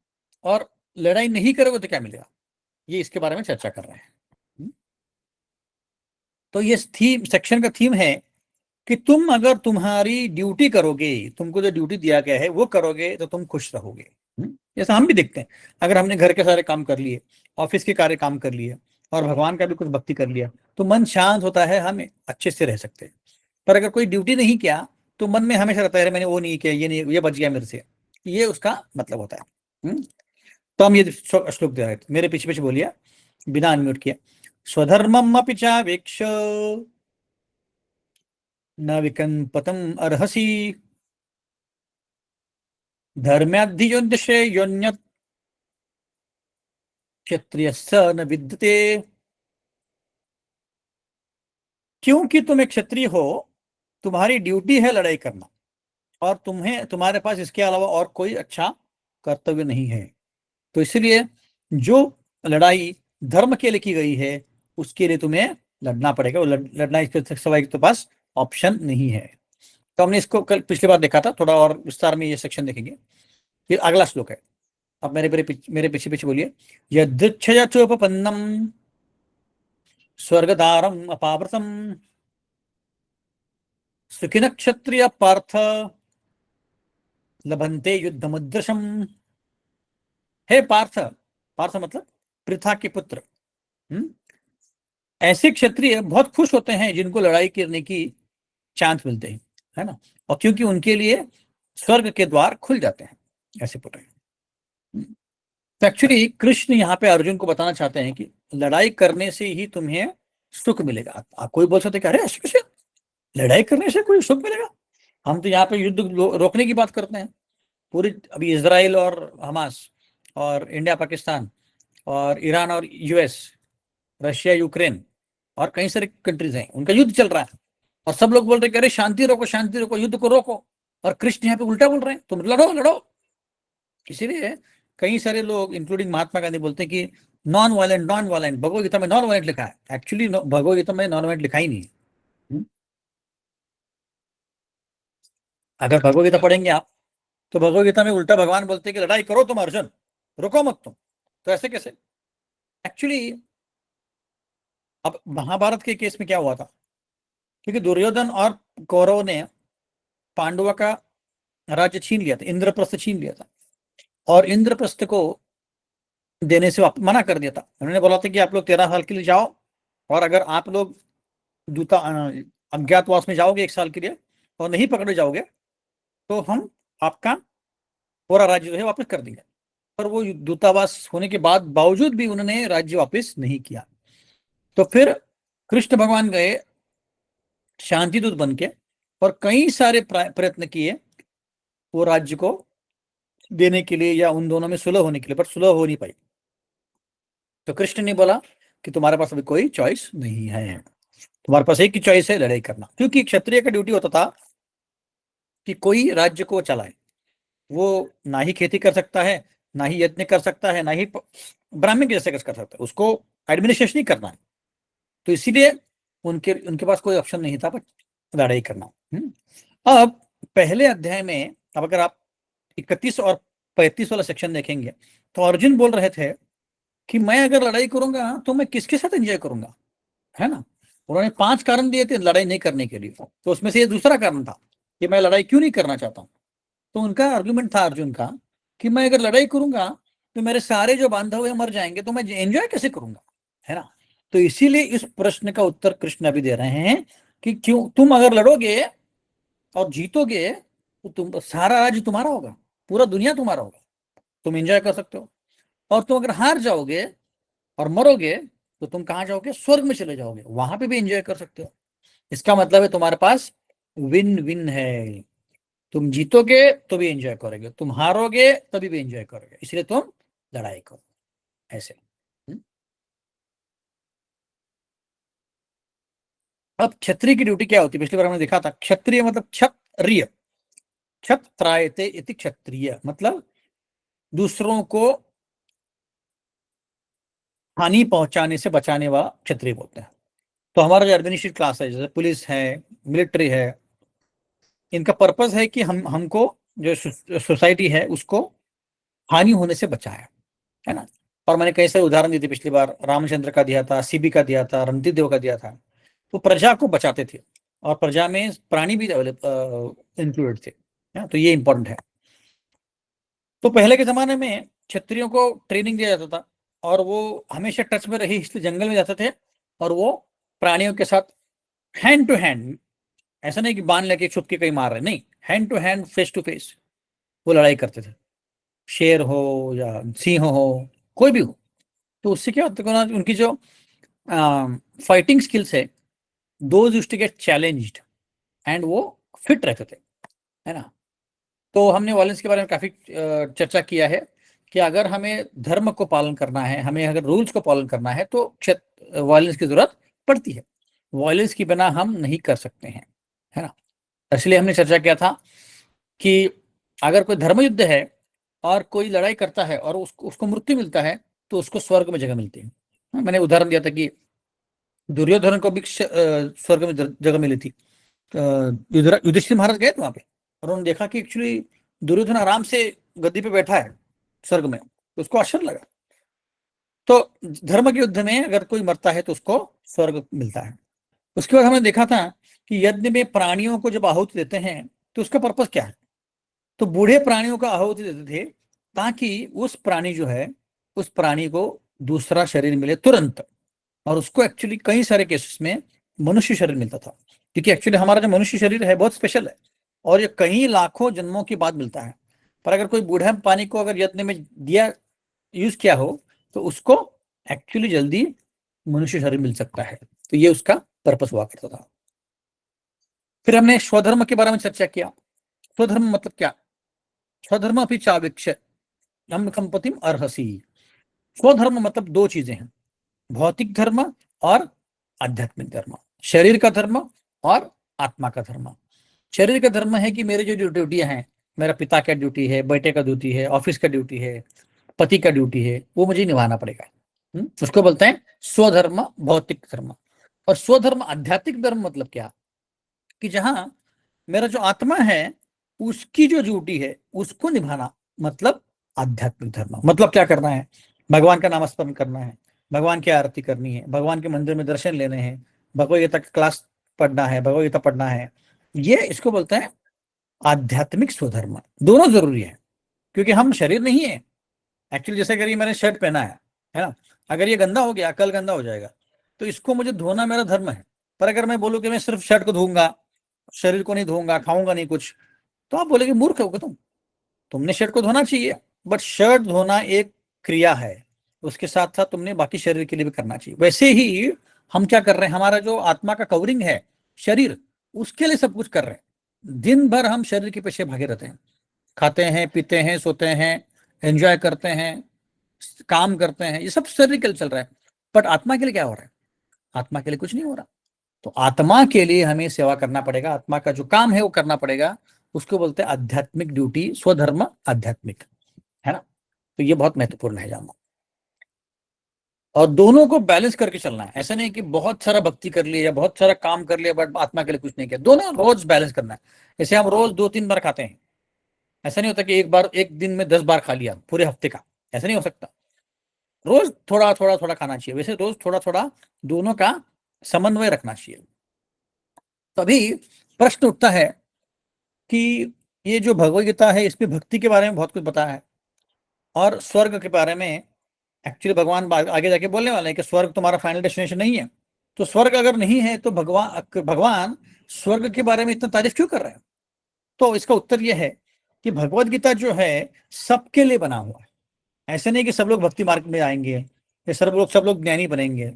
और लड़ाई नहीं करोगे तो क्या मिलेगा, ये इसके बारे में चर्चा कर रहे हैं। तो ये थीम सेक्शन का थीम है कि तुम अगर तुम्हारी ड्यूटी करोगे, तुमको जो ड्यूटी दिया गया है वो करोगे तो तुम खुश रहोगे। जैसा हम भी देखते हैं, अगर हमने घर के सारे काम कर लिए, ऑफिस के कार्य काम कर लिए और भगवान का भी कुछ भक्ति कर लिया, तो मन शांत होता है, हम अच्छे से रह सकते हैं। पर अगर कोई ड्यूटी नहीं किया तो मन में हमेशा रहता है मैंने वो नहीं किया, ये नहीं, ये बच गया मेरे से, ये उसका मतलब होता है। तो हम ये श्लोक दे रहे थे, मेरे पीछे पीछे बोलिए बिना अनम्यूट किया। स्वधर्मम अपि चावेक्ष न विकंपतम अर्हसि धर्म्याधियोद्यशे योन्यत् क्षत्रियस्य न विद्यते। क्योंकि तुम एक क्षत्रिय हो, तुम्हारी ड्यूटी है लड़ाई करना, और तुम्हारे पास इसके अलावा और कोई अच्छा कर्तव्य नहीं है। तो इसलिए जो लड़ाई धर्म के लिए की गई है उसके लिए तुम्हें लड़ना पड़ेगा, वो लड़ना इसके सिवाय तो पास ऑप्शन नहीं है। तो हमने इसको कल पिछली बार देखा था, थोड़ा और विस्तार में ये सेक्शन देखेंगे। फिर अगला श्लोक है, अब मेरे पीछे पीछे बोलिए। यदृच्छया चोपपन्नम स्वर्गदारम अपावृतम सुखिन क्षत्रिय पार्थ लभन्ते युद्धमुद्रशम। हे पार्थ, पार्थ मतलब पृथा के पुत्र, ऐसे क्षत्रिय बहुत खुश होते हैं जिनको लड़ाई करने की चांस मिलते हैं, है ना, और क्योंकि उनके लिए स्वर्ग के द्वार खुल जाते हैं, ऐसे बोल रहे हैं। तो एक्चुअली कृष्ण यहाँ पे अर्जुन को बताना चाहते हैं कि लड़ाई करने से ही तुम्हें सुख मिलेगा। आप कोई बोल सकते अरे ऐसे कैसे, लड़ाई करने से कोई सुख मिलेगा, हम तो यहाँ पे युद्ध रोकने की बात करते हैं। पूरी अभी इजराइल और हमास और इंडिया पाकिस्तान और ईरान और यूएस, रशिया यूक्रेन और कई सारे कंट्रीज हैं, उनका युद्ध चल रहा है और सब लोग बोल रहे हैं अरे शांति रोको, युद्ध को रोको, और कृष्ण यहाँ पे उल्टा बोल रहे हैं तुम लड़ो। इसीलिए कई सारे लोग इंक्लूडिंग महात्मा गांधी बोलते हैं कि नॉन वायलेंट, भगवद गीता में नॉन वायलेंट लिखा है। एक्चुअली भगवद गीता में नॉन वायलेंट लिखा ही नहीं है। अगर भगवद गीता पढ़ेंगे आप तो भगवद गीता में उल्टा भगवान बोलते हैं कि लड़ाई करो तुम अर्जुन, रुको मत तुम। तो ऐसे कैसे, एक्चुअली अब महाभारत के केस में क्या हुआ था, क्योंकि दुर्योधन और कौरव ने पांडवों का राज्य छीन लिया था, इंद्रप्रस्थ छीन लिया था, और इंद्रप्रस्थ को देने से मना कर दिया था। उन्होंने बोला था कि आप लोग 13 साल के लिए जाओ, और अगर आप लोग दूता अज्ञातवास में जाओगे 1 साल के लिए और नहीं पकड़े जाओगे तो हम आपका पूरा राज्य जो है वापस कर देंगे। पर वो दूतावास होने के बाद बावजूद भी उन्होंने राज्य वापस नहीं किया। तो फिर कृष्ण भगवान गए शांति दूत बन के और कई सारे प्रयत्न किए वो राज्य को देने के लिए या उन दोनों में सुलह होने के लिए, पर सुलह हो नहीं पाई। तो कृष्ण ने बोला कि तुम्हारे पास अभी कोई चॉइस नहीं है, तुम्हारे पास एक ही चॉइस है, लड़ाई करना। क्योंकि क्षत्रिय का ड्यूटी होता था कि कोई राज्य को चलाए, वो ना ही खेती कर सकता है, ना ही यज्ञ कर सकता है, ना ही ब्राह्मण जैसे कर सकता है, उसको एडमिनिस्ट्रेशन ही करना है। तो इसीलिए उनके पास कोई ऑप्शन नहीं था पर लड़ाई करना। अब पहले अध्याय में, अब अगर आप 31 और 35 वाला सेक्शन देखेंगे तो अर्जुन बोल रहे थे कि मैं अगर लड़ाई करूंगा तो मैं किसके साथ एंजॉय करूंगा, है ना। उन्होंने 5 कारण दिए थे लड़ाई नहीं करने के लिए, तो उसमें से ये दूसरा कारण था कि मैं लड़ाई क्यों नहीं करना चाहता हूं। तो उनका आर्गुमेंट था अर्जुन का कि मैं अगर लड़ाई करूंगा तो मेरे सारे जो बांधव हुए मर जाएंगे, तो मैं एंजॉय कैसे करूंगा, है ना। तो इसीलिए इस प्रश्न का उत्तर कृष्ण अभी दे रहे हैं कि क्यों, तुम अगर लड़ोगे और जीतोगे तो तुम, सारा राज्य तुम्हारा होगा, पूरा दुनिया तुम्हारा होगा, तुम एंजॉय कर सकते हो। और तुम अगर हार जाओगे और मरोगे तो तुम कहाँ जाओगे, स्वर्ग में चले जाओगे, वहां पे भी एंजॉय कर सकते हो। इसका मतलब है तुम्हारे पास विन विन है। तुम जीतोगे तो भी एंजॉय करोगे, तुम हारोगे तभी भी एंजॉय करोगे, इसलिए तुम लड़ाई करो ऐसे। हम्म? अब क्षत्रिय की ड्यूटी क्या होती है, पिछली बार हमने देखा था, क्षत्रिय मतलब क्षत्रिय, क्षत्रायते इति क्षत्रिय मतलब दूसरों को हानि पहुंचाने से बचाने वाला क्षत्रिय बोलते हैं। तो हमारा जो एडमिनिस्ट्रेटिव क्लास है, जैसे पुलिस है, मिलिट्री है, इनका पर्पस है कि हम हमको जो सोसाइटी है उसको हानि होने से बचाए, है ना। और मैंने कई सारे उदाहरण दिए थे पिछली बार, रामचंद्र का दिया था, सीबी का दिया था, रणजीत देव का दिया था। तो प्रजा को बचाते थे और प्रजा में प्राणी भी इंक्लूडेड थे, है ना? तो ये इंपॉर्टेंट है। तो पहले के जमाने में क्षत्रियों को ट्रेनिंग दिया जाता था और वो हमेशा टच में रही, इसलिए जंगल में जाते थे और वो प्राणियों के साथ हैंड टू हैंड, ऐसा नहीं कि बांध लेके छुप के कहीं मार रहे, नहीं, hand to hand, face to face वो लड़ाई करते थे। शेर हो या सिंह हो, कोई भी हो। तो उससे क्या होता है, उनकी जो फाइटिंग स्किल्स है, those used to get challenged and वो फिट रहते थे, है ना। तो हमने वायलेंस के बारे में काफी चर्चा किया है कि अगर हमें धर्म को पालन करना है, हमें अगर रूल्स को पालन करना है तो वायलेंस की जरूरत पड़ती है। वायलेंस के बिना हम नहीं कर सकते हैं, है ना। इसलिए हमने चर्चा किया था कि अगर कोई धर्म युद्ध है और कोई लड़ाई करता है और उसको उसको मृत्यु मिलता है तो उसको स्वर्ग में जगह मिलती है। मैंने उदाहरण दिया था कि दुर्योधन को भी स्वर्ग में जगह मिली थी। युधिष्ठिर महाराज गए थे वहां पे और उन्होंने देखा कि एक्चुअली दुर्योधन आराम से गद्दी पे बैठा है स्वर्ग में, तो उसको आश्चर्य लगा। तो धर्म के युद्ध में अगर कोई मरता है तो उसको स्वर्ग मिलता है। उसके बाद हमने देखा था कि यज्ञ में प्राणियों को जब आहुति देते हैं तो उसका पर्पस क्या है। तो बूढ़े प्राणियों का आहुति देते थे ताकि उस प्राणी जो है, उस प्राणी को दूसरा शरीर मिले तुरंत। और उसको एक्चुअली कई सारे केसेस में मनुष्य शरीर मिलता था, क्योंकि एक्चुअली हमारा जो मनुष्य शरीर है बहुत स्पेशल है और ये कई लाखों जन्मों के बाद मिलता है। पर अगर कोई बूढ़ा पानी को अगर यत्न में दिया, यूज किया हो, तो उसको एक्चुअली जल्दी मनुष्य शरीर मिल सकता है। तो ये उसका पर्पस हुआ करता था। फिर हमने स्वधर्म के बारे में चर्चा किया। स्वधर्म मतलब क्या, स्वधर्म अपनी चाविक्ष हम कंपतिम अर्हसी। स्वधर्म मतलब दो चीजें हैं, भौतिक धर्म और आध्यात्मिक धर्म, शरीर का धर्म और आत्मा का धर्म। शरीर का धर्म है कि मेरे जो ड्यूटियां हैं, मेरा पिता का ड्यूटी है, बेटे का ड्यूटी है, ऑफिस का ड्यूटी है, पति का ड्यूटी है, वो मुझे निभाना पड़ेगा। उसको बोलते हैं स्वधर्म, भौतिक धर्म। और स्वधर्म आध्यात्मिक धर्म मतलब क्या, कि जहां मेरा जो आत्मा है उसकी जो ड्यूटी है उसको निभाना, मतलब आध्यात्मिक धर्म। मतलब क्या करना है, भगवान का नामस्मरण करना है, भगवान की आरती करनी है, भगवान के मंदिर में दर्शन लेने हैं, भगवद गीता का क्लास पढ़ना है, भगवद गीता पढ़ना है। ये इसको बोलते हैं आध्यात्मिक स्वधर्म। दोनों जरूरी है, क्योंकि हम शरीर नहीं है। एक्चुअली जैसे अगर ये मैंने शर्ट पहना है ना, अगर ये गंदा हो गया, कल गंदा हो जाएगा, तो इसको मुझे धोना मेरा धर्म है। पर अगर मैं बोलूँ कि मैं सिर्फ शर्ट को धोऊंगा, शरीर को नहीं धोऊंगा, खाऊंगा नहीं कुछ, तो आप बोलेगे मूर्ख हो तुम, तुमने शर्ट को धोना चाहिए। बट शर्ट धोना एक क्रिया है, उसके साथ साथ तुमने बाकी शरीर के लिए भी करना चाहिए। वैसे ही हम क्या कर रहे हैं, हमारा जो आत्मा का कवरिंग है शरीर, उसके लिए सब कुछ कर रहे हैं। दिन भर हम शरीर के पीछे भागे रहते हैं, खाते हैं, पीते हैं, सोते हैं, एंजॉय करते हैं, काम करते हैं, ये सब शरीर के लिए चल रहा है। बट आत्मा के लिए क्या हो रहा है, आत्मा के लिए कुछ नहीं हो रहा। तो आत्मा के लिए हमें सेवा करना पड़ेगा, आत्मा का जो काम है वो करना पड़ेगा। उसको बोलते हैं आध्यात्मिक ड्यूटी, स्वधर्म आध्यात्मिक, है ना। तो ये बहुत महत्वपूर्ण है जानना। और दोनों को बैलेंस करके चलना है। ऐसा नहीं कि बहुत सारा भक्ति कर लिया या बहुत सारा काम कर लिया बट आत्मा के लिए कुछ नहीं किया। दोनों रोज बैलेंस करना है। जैसे हम रोज 2-3 बार खाते हैं, ऐसा नहीं होता कि एक बार एक दिन में 10 बार खा लिया पूरे हफ्ते का, ऐसा नहीं हो सकता। रोज थोड़ा थोड़ा थोड़ा खाना चाहिए, वैसे रोज थोड़ा थोड़ा दोनों का समन्वय रखना चाहिए। तभी प्रश्न उठता है कि ये जो भगवत गीता है इसमें भक्ति के बारे में बहुत कुछ बताया है, और स्वर्ग के बारे में एक्चुअली भगवान आगे जाके बोलने वाले हैं कि स्वर्ग तुम्हारा फाइनल डेस्टिनेशन नहीं है। तो स्वर्ग अगर नहीं है तो भगवान स्वर्ग के बारे में इतना तारीफ क्यों कर रहे हैं? तो इसका उत्तर यह है कि भगवत गीता जो है सबके लिए बना हुआ है। ऐसे नहीं कि सब लोग भक्ति मार्ग में आएंगे या सब लोग ज्ञानी बनेंगे,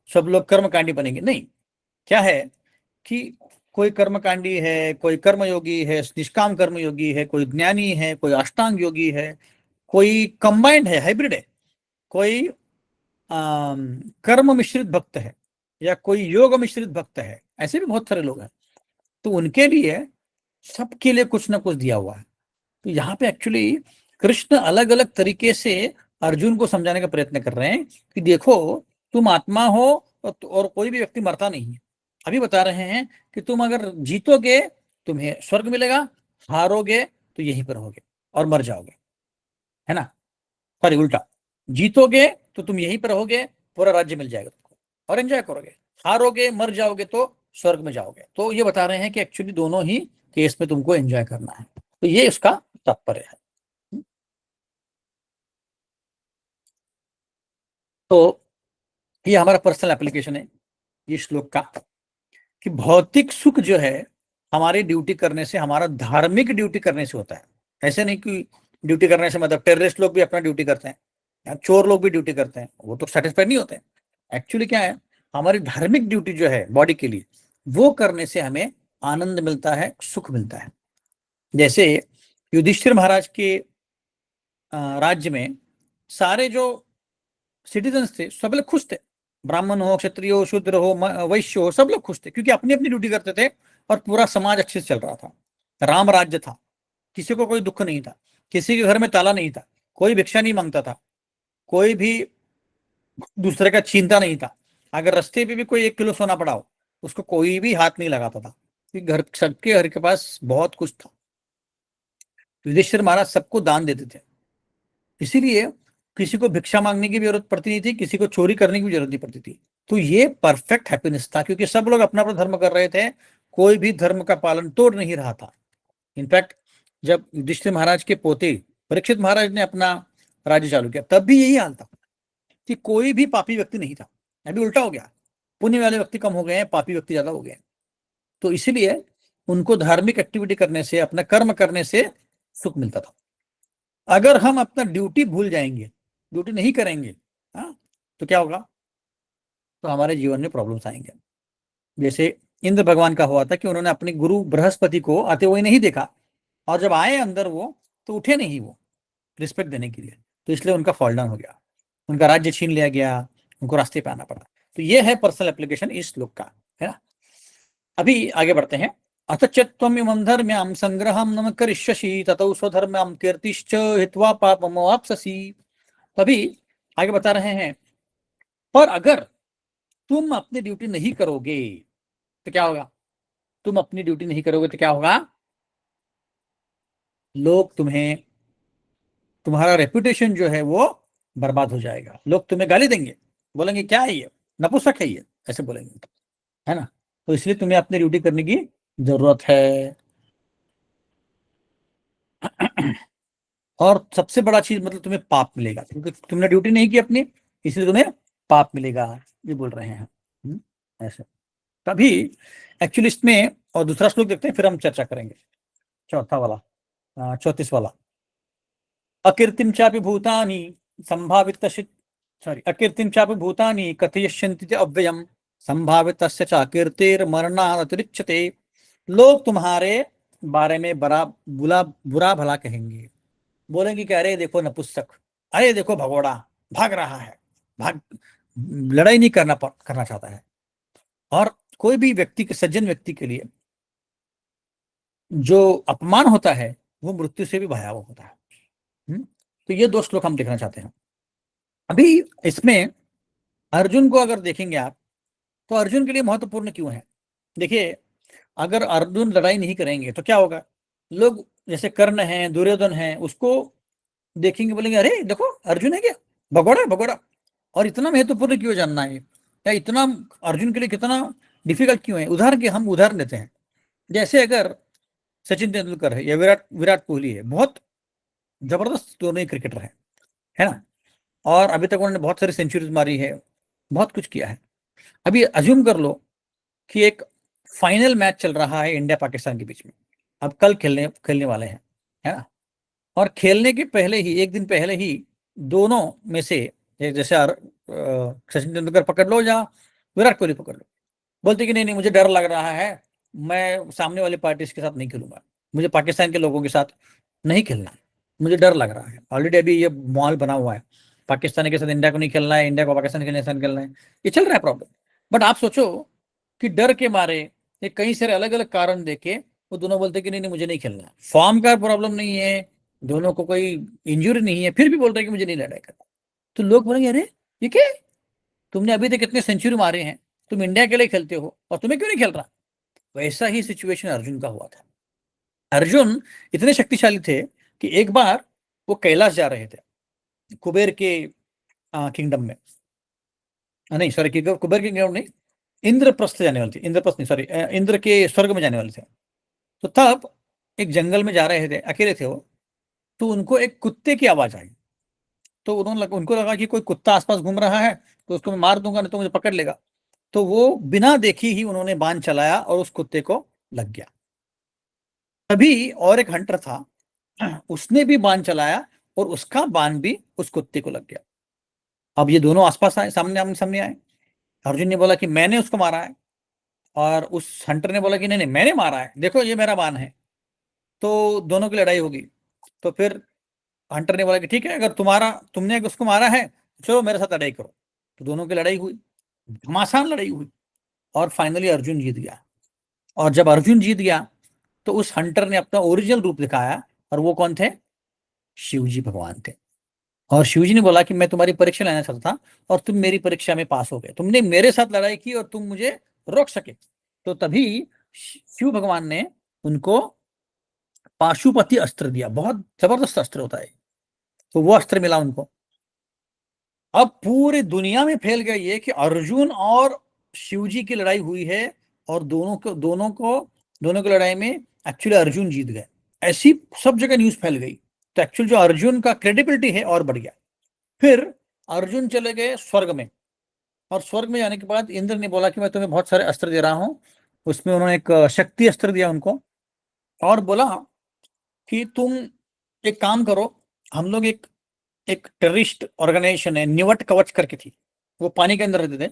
सब लोग कर्मकांडी बनेंगे, नहीं। क्या है कि कोई कर्मकांडी है, कोई कर्मयोगी है, निष्काम कर्मयोगी है, कोई ज्ञानी है, कोई अष्टांग योगी है, कोई कंबाइंड है, हाइब्रिड है, कोई कर्म मिश्रित भक्त है, या कोई योग मिश्रित भक्त है। ऐसे भी बहुत सारे लोग हैं। तो उनके लिए सबके लिए कुछ ना कुछ दिया हुआ है। तो यहाँ पे एक्चुअली कृष्ण अलग अलग तरीके से अर्जुन को समझाने का प्रयत्न कर रहे हैं कि देखो, तुम आत्मा हो और कोई भी व्यक्ति मरता नहीं है। अभी बता रहे हैं कि तुम अगर जीतोगे तुम्हें स्वर्ग मिलेगा, हारोगे तो यहीं पर रहोगे और मर जाओगे, है ना। सॉरी, उल्टा, जीतोगे तो तुम यहीं पर रहोगे, पूरा राज्य मिल जाएगा तुमको और एंजॉय करोगे, हारोगे मर जाओगे तो स्वर्ग में जाओगे। तो ये बता रहे हैं कि एक्चुअली दोनों ही केस में तुमको एंजॉय करना है। तो ये उसका तात्पर्य है। तो ये हमारा पर्सनल एप्लीकेशन है ये श्लोक का, कि भौतिक सुख जो है हमारी ड्यूटी करने से, हमारा धार्मिक ड्यूटी करने से होता है। ऐसे नहीं कि ड्यूटी करने से मतलब टेररिस्ट लोग भी अपना ड्यूटी करते हैं या चोर लोग भी ड्यूटी करते हैं, वो तो सेटिस्फाइड नहीं होते हैं। एक्चुअली क्या है, हमारी धार्मिक ड्यूटी जो है बॉडी के लिए, वो करने से हमें आनंद मिलता है, सुख मिलता है। जैसे युधिष्ठिर महाराज के राज्य में सारे जो सिटीजन्स थे सब लोग खुश थे, ब्राह्मण हो, क्षत्रिय हो, शूद्र हो, वैश्य हो, सब लोग खुश थे, क्योंकि अपनी अपनी ड्यूटी करते थे और पूरा समाज अच्छे से चल रहा था। राम राज्य था, किसी को कोई दुख नहीं था, किसी के घर में ताला नहीं था, कोई भिक्षा नहीं मांगता था, कोई भी दूसरे का छीनता नहीं था। अगर रास्ते पे भी कोई 1 किलो सोना पड़ा हो, उसको कोई भी हाथ नहीं लगाता था, क्योंकि घर सबके घर के पास बहुत कुछ था। युधिष्ठिर महाराज सबको दान देते थे, इसीलिए किसी को भिक्षा मांगने की भी जरूरत पड़ती नहीं थी, किसी को चोरी करने की भी जरूरत नहीं पड़ती थी। तो ये परफेक्ट हैप्पीनेस था, क्योंकि सब लोग अपना अपना धर्म कर रहे थे, कोई भी धर्म का पालन तोड़ नहीं रहा था। इनफैक्ट जब युधिष्ठिर महाराज के पोते परीक्षित महाराज ने अपना राज्य चालू किया, तब भी यही हाल था कि कोई भी पापी व्यक्ति नहीं था। अभी उल्टा हो गया, पुण्य वाले व्यक्ति कम हो गए हैं, पापी व्यक्ति ज्यादा हो गए हैं। तो इसीलिए उनको धार्मिक एक्टिविटी करने से, अपना कर्म करने से सुख मिलता था। अगर हम अपना ड्यूटी भूल जाएंगे, ड्यूटी नहीं करेंगे, हाँ, तो क्या होगा, तो हमारे जीवन में प्रॉब्लम्स आएंगे। जैसे इंद्र भगवान का हुआ था कि उन्होंने अपने गुरु बृहस्पति को आते हुए नहीं देखा, और जब आए अंदर वो, तो उठे नहीं वो रिस्पेक्ट देने के लिए, तो इसलिए उनका फॉल डाउन हो गया, उनका राज्य छीन लिया गया, उनको रास्ते पे आना पड़ा। तो ये है पर्सनल एप्लीकेशन इस श्लोक का, है ना। अभी आगे बढ़ते हैं। अथ चत्वमिमं धर्म्यां संग्रहं न करिष्यसि ततो स्वधर्म्यां कीर्तिश्च हित्वा पापमवाप्स्यसि। तभी आगे बता रहे हैं, पर अगर तुम अपनी ड्यूटी नहीं करोगे तो क्या होगा, तुम अपनी ड्यूटी नहीं करोगे तो क्या होगा, लोग तुम्हें, तुम्हारा रेपुटेशन जो है वो बर्बाद हो जाएगा, लोग तुम्हें गाली देंगे, बोलेंगे क्या है ये, नपुंसक है ये, ऐसे बोलेंगे, है ना। तो इसलिए तुम्हें अपनी ड्यूटी करने की जरूरत है। और सबसे बड़ा चीज मतलब तुम्हें पाप मिलेगा, क्योंकि तुमने ड्यूटी नहीं की अपनी, इसलिए तुम्हें पाप मिलेगा, ये बोल रहे हैं। ऐसे तभी एक्चुअली इसमें, और दूसरा श्लोक देखते हैं फिर हम चर्चा करेंगे, चौथा वाला, 34 वाला। अकीर्तिम चापि भूतानि संभावित, सॉरी, अकीर्तिम चापि भूतानि कथयिष्यन्ति च अव्ययम् संभावितस्य च अकीर्तिर्मरणात् अतिरिच्यते। लोग तुम्हारे बारे में बुरा भला कहेंगे, बोलेंगे कि अरे देखो नपुंसक, अरे देखो भगोड़ा, भाग रहा है, भाग, लड़ाई नहीं करना चाहता है। और कोई भी व्यक्ति के, सज्जन व्यक्ति के लिए जो अपमान होता है वो मृत्यु से भी भयावह होता है। तो ये 2 श्लोक हम देखना चाहते हैं। अभी इसमें अर्जुन को अगर देखेंगे आप, तो अर्जुन के लिए महत्वपूर्ण क्यों है। देखिए, अगर अर्जुन लड़ाई नहीं करेंगे तो क्या होगा, लोग जैसे कर्ण है, दुर्योधन है, उसको देखेंगे, बोलेंगे अरे देखो अर्जुन है क्या, भगोड़ा भगोड़ा। और इतना महत्वपूर्ण क्यों जानना है, या इतना अर्जुन के लिए कितना डिफिकल्ट क्यों है। हम उदाहरण लेते हैं, जैसे अगर सचिन तेंदुलकर है या विराट कोहली है, बहुत जबरदस्त दोनों ही क्रिकेटर हैं, है ना। और अभी तक उन्होंने बहुत सारी सेंचुरीज मारी है, बहुत कुछ किया है। अभी अज्यूम कर लो कि एक फाइनल मैच चल रहा है इंडिया पाकिस्तान के बीच में, अब कल खेलने खेलने वाले हैं, है ना। और खेलने के पहले ही, एक दिन पहले ही, दोनों में से जैसे सचिन तेंदुलकर पकड़ लो या विराट कोहली पकड़ लो, बोलते कि नहीं नहीं मुझे डर लग रहा है, मैं सामने वाली पार्टी के साथ नहीं खेलूंगा, मुझे पाकिस्तान के लोगों के साथ नहीं खेलना है, मुझे डर लग रहा है। ऑलरेडी अभी ये माहौल बना हुआ है, पाकिस्तान के साथ इंडिया को नहीं खेलना है, इंडिया को पाकिस्तान के साथ खेलना है, ये चल रहा है प्रॉब्लम। बट आप सोचो कि डर के मारे ये कई सारे अलग अलग कारण देके वो दोनों बोलते कि नहीं नहीं मुझे नहीं खेलना है, फॉर्म का प्रॉब्लम नहीं है, दोनों को कोई इंजरी नहीं है, फिर भी बोल रहे हैं कि मुझे नहीं लड़ाई करना। तो लोग बोलेंगे अरे ये क्या, तुमने अभी तक कितने सेंचुरी मारे हैं, तुम इंडिया के लिए खेलते हो और तुम्हें क्यों नहीं खेल रहा। वैसा ही सिचुएशन अर्जुन का हुआ था। अर्जुन इतने शक्तिशाली थे कि एक बार वो कैलाश जा रहे थे, कुबेर के किंगडम में, नहीं सॉरी, कुबेर के किंगडम नहीं, इंद्रप्रस्थ जाने वाले थे, इंद्रप्रस्थ नहीं सॉरी, इंद्र के स्वर्ग में जाने वाले थे। तो तब एक जंगल में जा रहे थे, अकेले थे वो, तो उनको एक कुत्ते की आवाज आई। तो उनको लगा कि कोई कुत्ता आसपास घूम रहा है, तो उसको मैं मार दूंगा, नहीं तो मुझे पकड़ लेगा। तो वो बिना देखी ही उन्होंने बाण चलाया और उस कुत्ते को लग गया। तभी और एक हंटर था, उसने भी बाण चलाया और उसका बाण भी उस कुत्ते को लग गया। अब ये दोनों आसपास आए, सामने आमने सामने आए। अर्जुन ने बोला कि मैंने उसको मारा है, और उस हंटर ने बोला कि नहीं नहीं मैंने मारा है, देखो ये मेरा बाण है। तो दोनों की लड़ाई होगी। तो फिर हंटर ने बोला कि ठीक है, अगर तुमने उसको मारा है, चलो मेरे साथ लड़ाई करो। तो दोनों की लड़ाई हुई, घमासान लड़ाई हुई, और फाइनली अर्जुन जीत गया। और जब अर्जुन जीत गया तो उस हंटर ने अपना ओरिजिनल रूप दिखाया, और वो कौन थे, शिव जी भगवान थे। और शिव जी ने बोला कि मैं तुम्हारी परीक्षा लेना चाहता था और तुम मेरी परीक्षा में पास हो गए, तुमने मेरे साथ लड़ाई की और तुम मुझे रोक सके। तो तभी शिव भगवान ने उनको पाशुपति अस्त्र दिया, बहुत जबरदस्त अस्त्र होता है, तो वो अस्त्र मिला उनको। अब पूरी दुनिया में फैल गया ये कि अर्जुन और शिवजी की लड़ाई हुई है, और दोनों की लड़ाई में एक्चुअली अर्जुन जीत गए। ऐसी सब जगह न्यूज फैल गई। तो एक्चुअल जो अर्जुन का क्रेडिबिलिटी है और बढ़ गया। फिर अर्जुन चले गए स्वर्ग में, और स्वर्ग में जाने के बाद इंद्र ने बोला कि मैं तुम्हें बहुत सारे अस्त्र दे रहा हूं। उसमें उन्होंने एक शक्ति अस्त्र दिया उनको, और बोला कि तुम एक काम करो, हम लोग एक एक टेररिस्ट ऑर्गेनाइजेशन है, निवट कवच करके थी, वो पानी के अंदर रहते थे,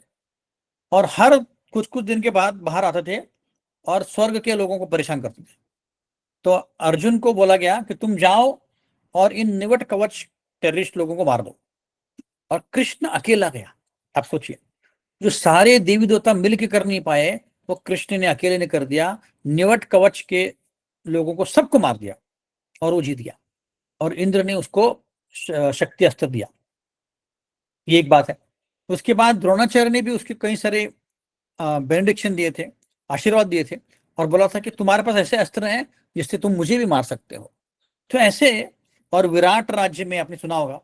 और हर कुछ कुछ दिन के बाद बाहर आते थे और स्वर्ग के लोगों को परेशान करते थे। तो अर्जुन को बोला गया कि तुम जाओ और इन निवट कवच टेररिस्ट लोगों को मार दो। और कृष्ण अकेला गया। आप सोचिए, जो सारे देवी देवता मिलकर कर नहीं पाए, वो कृष्ण ने अकेले ने कर दिया, निवट कवच के लोगों को सबको मार दिया, और वो जीत गया। और इंद्र ने उसको शक्ति अस्त्र दिया। ये एक बात है। उसके बाद द्रोणाचार्य ने भी उसके कई सारे बेनेडिक्शन दिए थे, आशीर्वाद दिए थे, और बोला था कि तुम्हारे पास ऐसे अस्त्र हैं जिससे तुम मुझे भी मार सकते हो। तो ऐसे, और विराट राज्य में आपने सुना होगा,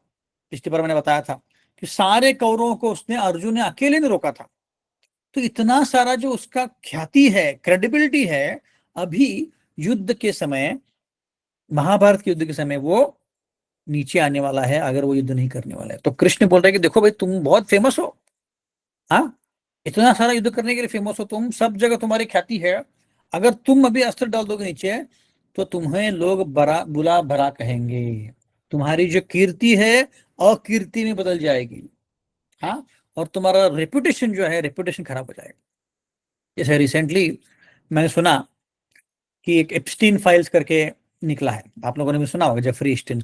पिछली बार मैंने बताया था कि सारे कौरवों को उसने, अर्जुन ने अकेले ने रोका था। तो इतना सारा जो उसका ख्याति है, क्रेडिबिलिटी है, अभी युद्ध के समय, महाभारत के युद्ध के समय वो नीचे आने वाला है अगर वो युद्ध नहीं करने वाला है। तो कृष्ण बोल रहे हैं कि देखो भाई तुम बहुत फेमस हो, हाँ, इतना सारा युद्ध करने के लिए फेमस हो तुम, सब जगह तुम्हारी ख्याति है, अगर तुम अभी अस्त्र डाल दोगे नीचे, तो तुम्हें लोग बड़ा बुला भरा कहेंगे, तुम्हारी जो कीर्ति है अकीर्ति में बदल जाएगी, हाँ, और तुम्हारा रेपुटेशन जो है, रेपुटेशन खराब हो जाएगा। जैसे रिसेंटली मैंने सुना कि एक एप्स्टीन फाइल्स करके निकला है, आप लोगों ने भी सुना होगा, जेफरी एप्स्टीन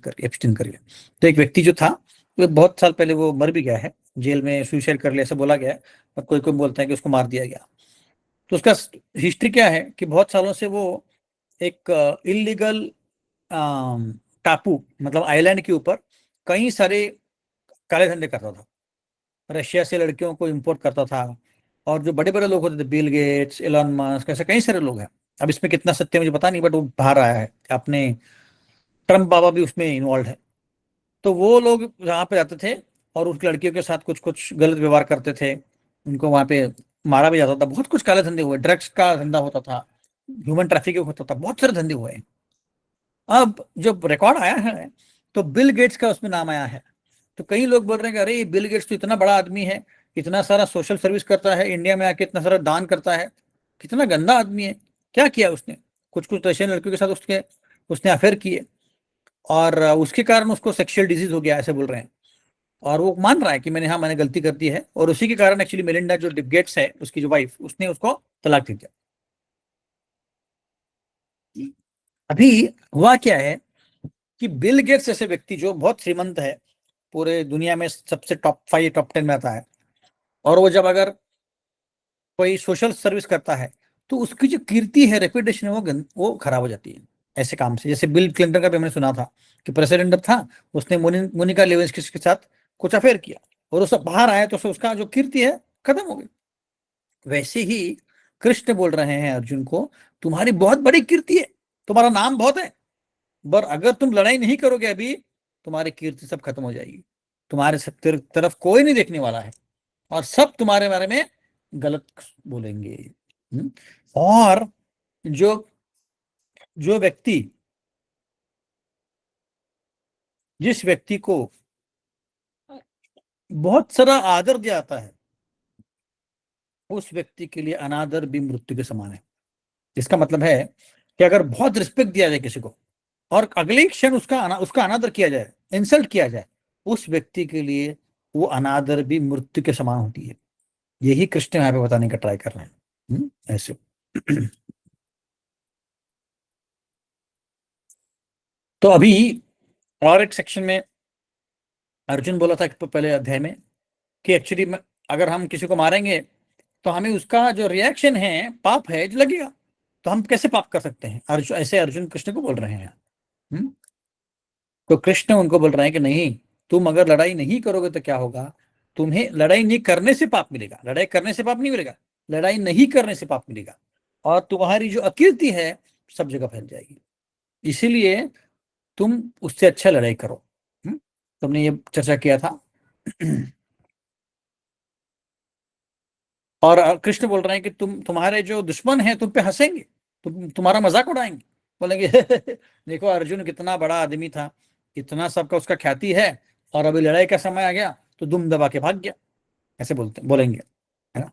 करके। तो एक व्यक्ति जो था, वो बहुत साल पहले वो मर भी गया है, जेल में सुसाइड कर लिया ऐसा बोला गया है, और कोई कोई बोलता है कि उसको मार दिया गया। तो उसका हिस्ट्री क्या है कि बहुत सालों से वो एक इलीगल टापू, मतलब आइलैंड के ऊपर कई सारे काले धंधे करता था। रशिया से लड़कियों को इंपोर्ट करता था, और जो बड़े बड़े लोग होते थे, बिल गेट्स, एलन मस्क, ऐसे कई सारे लोग हैं। अब इसमें कितना सत्य मुझे पता नहीं, बट वो बाहर आया है, अपने ट्रम्प बाबा भी उसमें इन्वॉल्व है। तो वो लोग वहां पे जाते थे और उस लड़कियों के साथ कुछ कुछ गलत व्यवहार करते थे, उनको वहां पे मारा भी जाता था। बहुत कुछ काले धंधे हुए, ड्रग्स का धंधा होता था, ह्यूमन ट्रैफिकिंग होता था, बहुत सारे धंधे हुए हैं। अब जब रिकॉर्ड आया है तो बिल गेट्स का उसमें नाम आया है, तो कई लोग बोल रहे हैं कि अरे ये बिल गेट्स तो इतना बड़ा आदमी है, इतना सारा सोशल सर्विस करता है, इंडिया में आके इतना सारा दान करता है, कितना गंदा आदमी है, क्या किया उसने? कुछ कुछ रशियन लड़कियों के साथ उसने अफेयर किए और उसके कारण उसको सेक्सुअल डिजीज हो गया, ऐसे बोल रहे हैं। और वो मान रहा है कि मैंने गलती कर दी है, और उसी के कारण एक्चुअली मेलिंडा जो गेट्स है, उसकी जो वाइफ, उसने उसको तलाक दे दिया। अभी हुआ क्या है कि बिल गेट्स जैसे व्यक्ति जो बहुत श्रीमंत है, पूरे दुनिया में सबसे टॉप 5 टॉप 10 में आता है, और वो जब अगर कोई सोशल सर्विस करता है तो उसकी जो कीर्ति है, रेपुटेशन है, वो खराब हो जाती है ऐसे काम से। जैसे बिल क्लिंटन का भी हमने सुना था कि प्रेसिडेंट था, उसने मोनिका लेविन्स्की के साथ कुछ अफेयर किया और वो सब बाहर आया तो उसका जो कीर्ति है खत्म हो गई। वैसे ही कृष्ण बोल रहे हैं अर्जुन को, तुम्हारी बहुत बड़ी कीर्ति है, तुम्हारा नाम बहुत है, पर अगर तुम लड़ाई नहीं करोगे अभी, तुम्हारी कीर्ति सब खत्म हो जाएगी, तुम्हारे तरफ कोई नहीं देखने वाला है, और सब तुम्हारे बारे में गलत बोलेंगे। और जो जो व्यक्ति जिस व्यक्ति को बहुत सारा आदर दिया जाता है, उस व्यक्ति के लिए अनादर भी मृत्यु के समान है। इसका मतलब है कि अगर बहुत रिस्पेक्ट दिया जाए किसी को और अगले ही क्षण उसका अनादर किया जाए, इंसल्ट किया जाए, उस व्यक्ति के लिए वो अनादर भी मृत्यु के समान होती है। यही कृष्ण यहाँ पे बताने का ट्राई कर रहे हैं। ऐसे तो अभी और एक सेक्शन में अर्जुन बोला था पहले अध्याय में कि एक्चुअली अगर हम किसी को मारेंगे तो हमें उसका जो रिएक्शन है, पाप है, जो लगेगा, तो हम कैसे पाप कर सकते हैं? ऐसे अर्जुन कृष्ण को बोल रहे हैं। तो कृष्ण उनको बोल रहे हैं कि नहीं, तुम अगर लड़ाई नहीं करोगे तो क्या होगा? तुम्हें लड़ाई नहीं करने से पाप मिलेगा, लड़ाई करने से पाप नहीं मिलेगा, लड़ाई नहीं करने से पाप मिलेगा, और तुम्हारी जो अकीर्ति है सब जगह फैल जाएगी। इसीलिए तुम उससे अच्छा लड़ाई करो। तुमने ये चर्चा किया था। और कृष्ण बोल रहे हैं कि तुम्हारे जो दुश्मन हैं तुम पे हंसेंगे, तुम्हारा मजाक उड़ाएंगे, बोलेंगे देखो अर्जुन कितना बड़ा आदमी था, इतना सबका उसका ख्याति है, और अभी लड़ाई का समय आ गया तो दुम दबा के भाग गया, ऐसे बोलेंगे, है ना?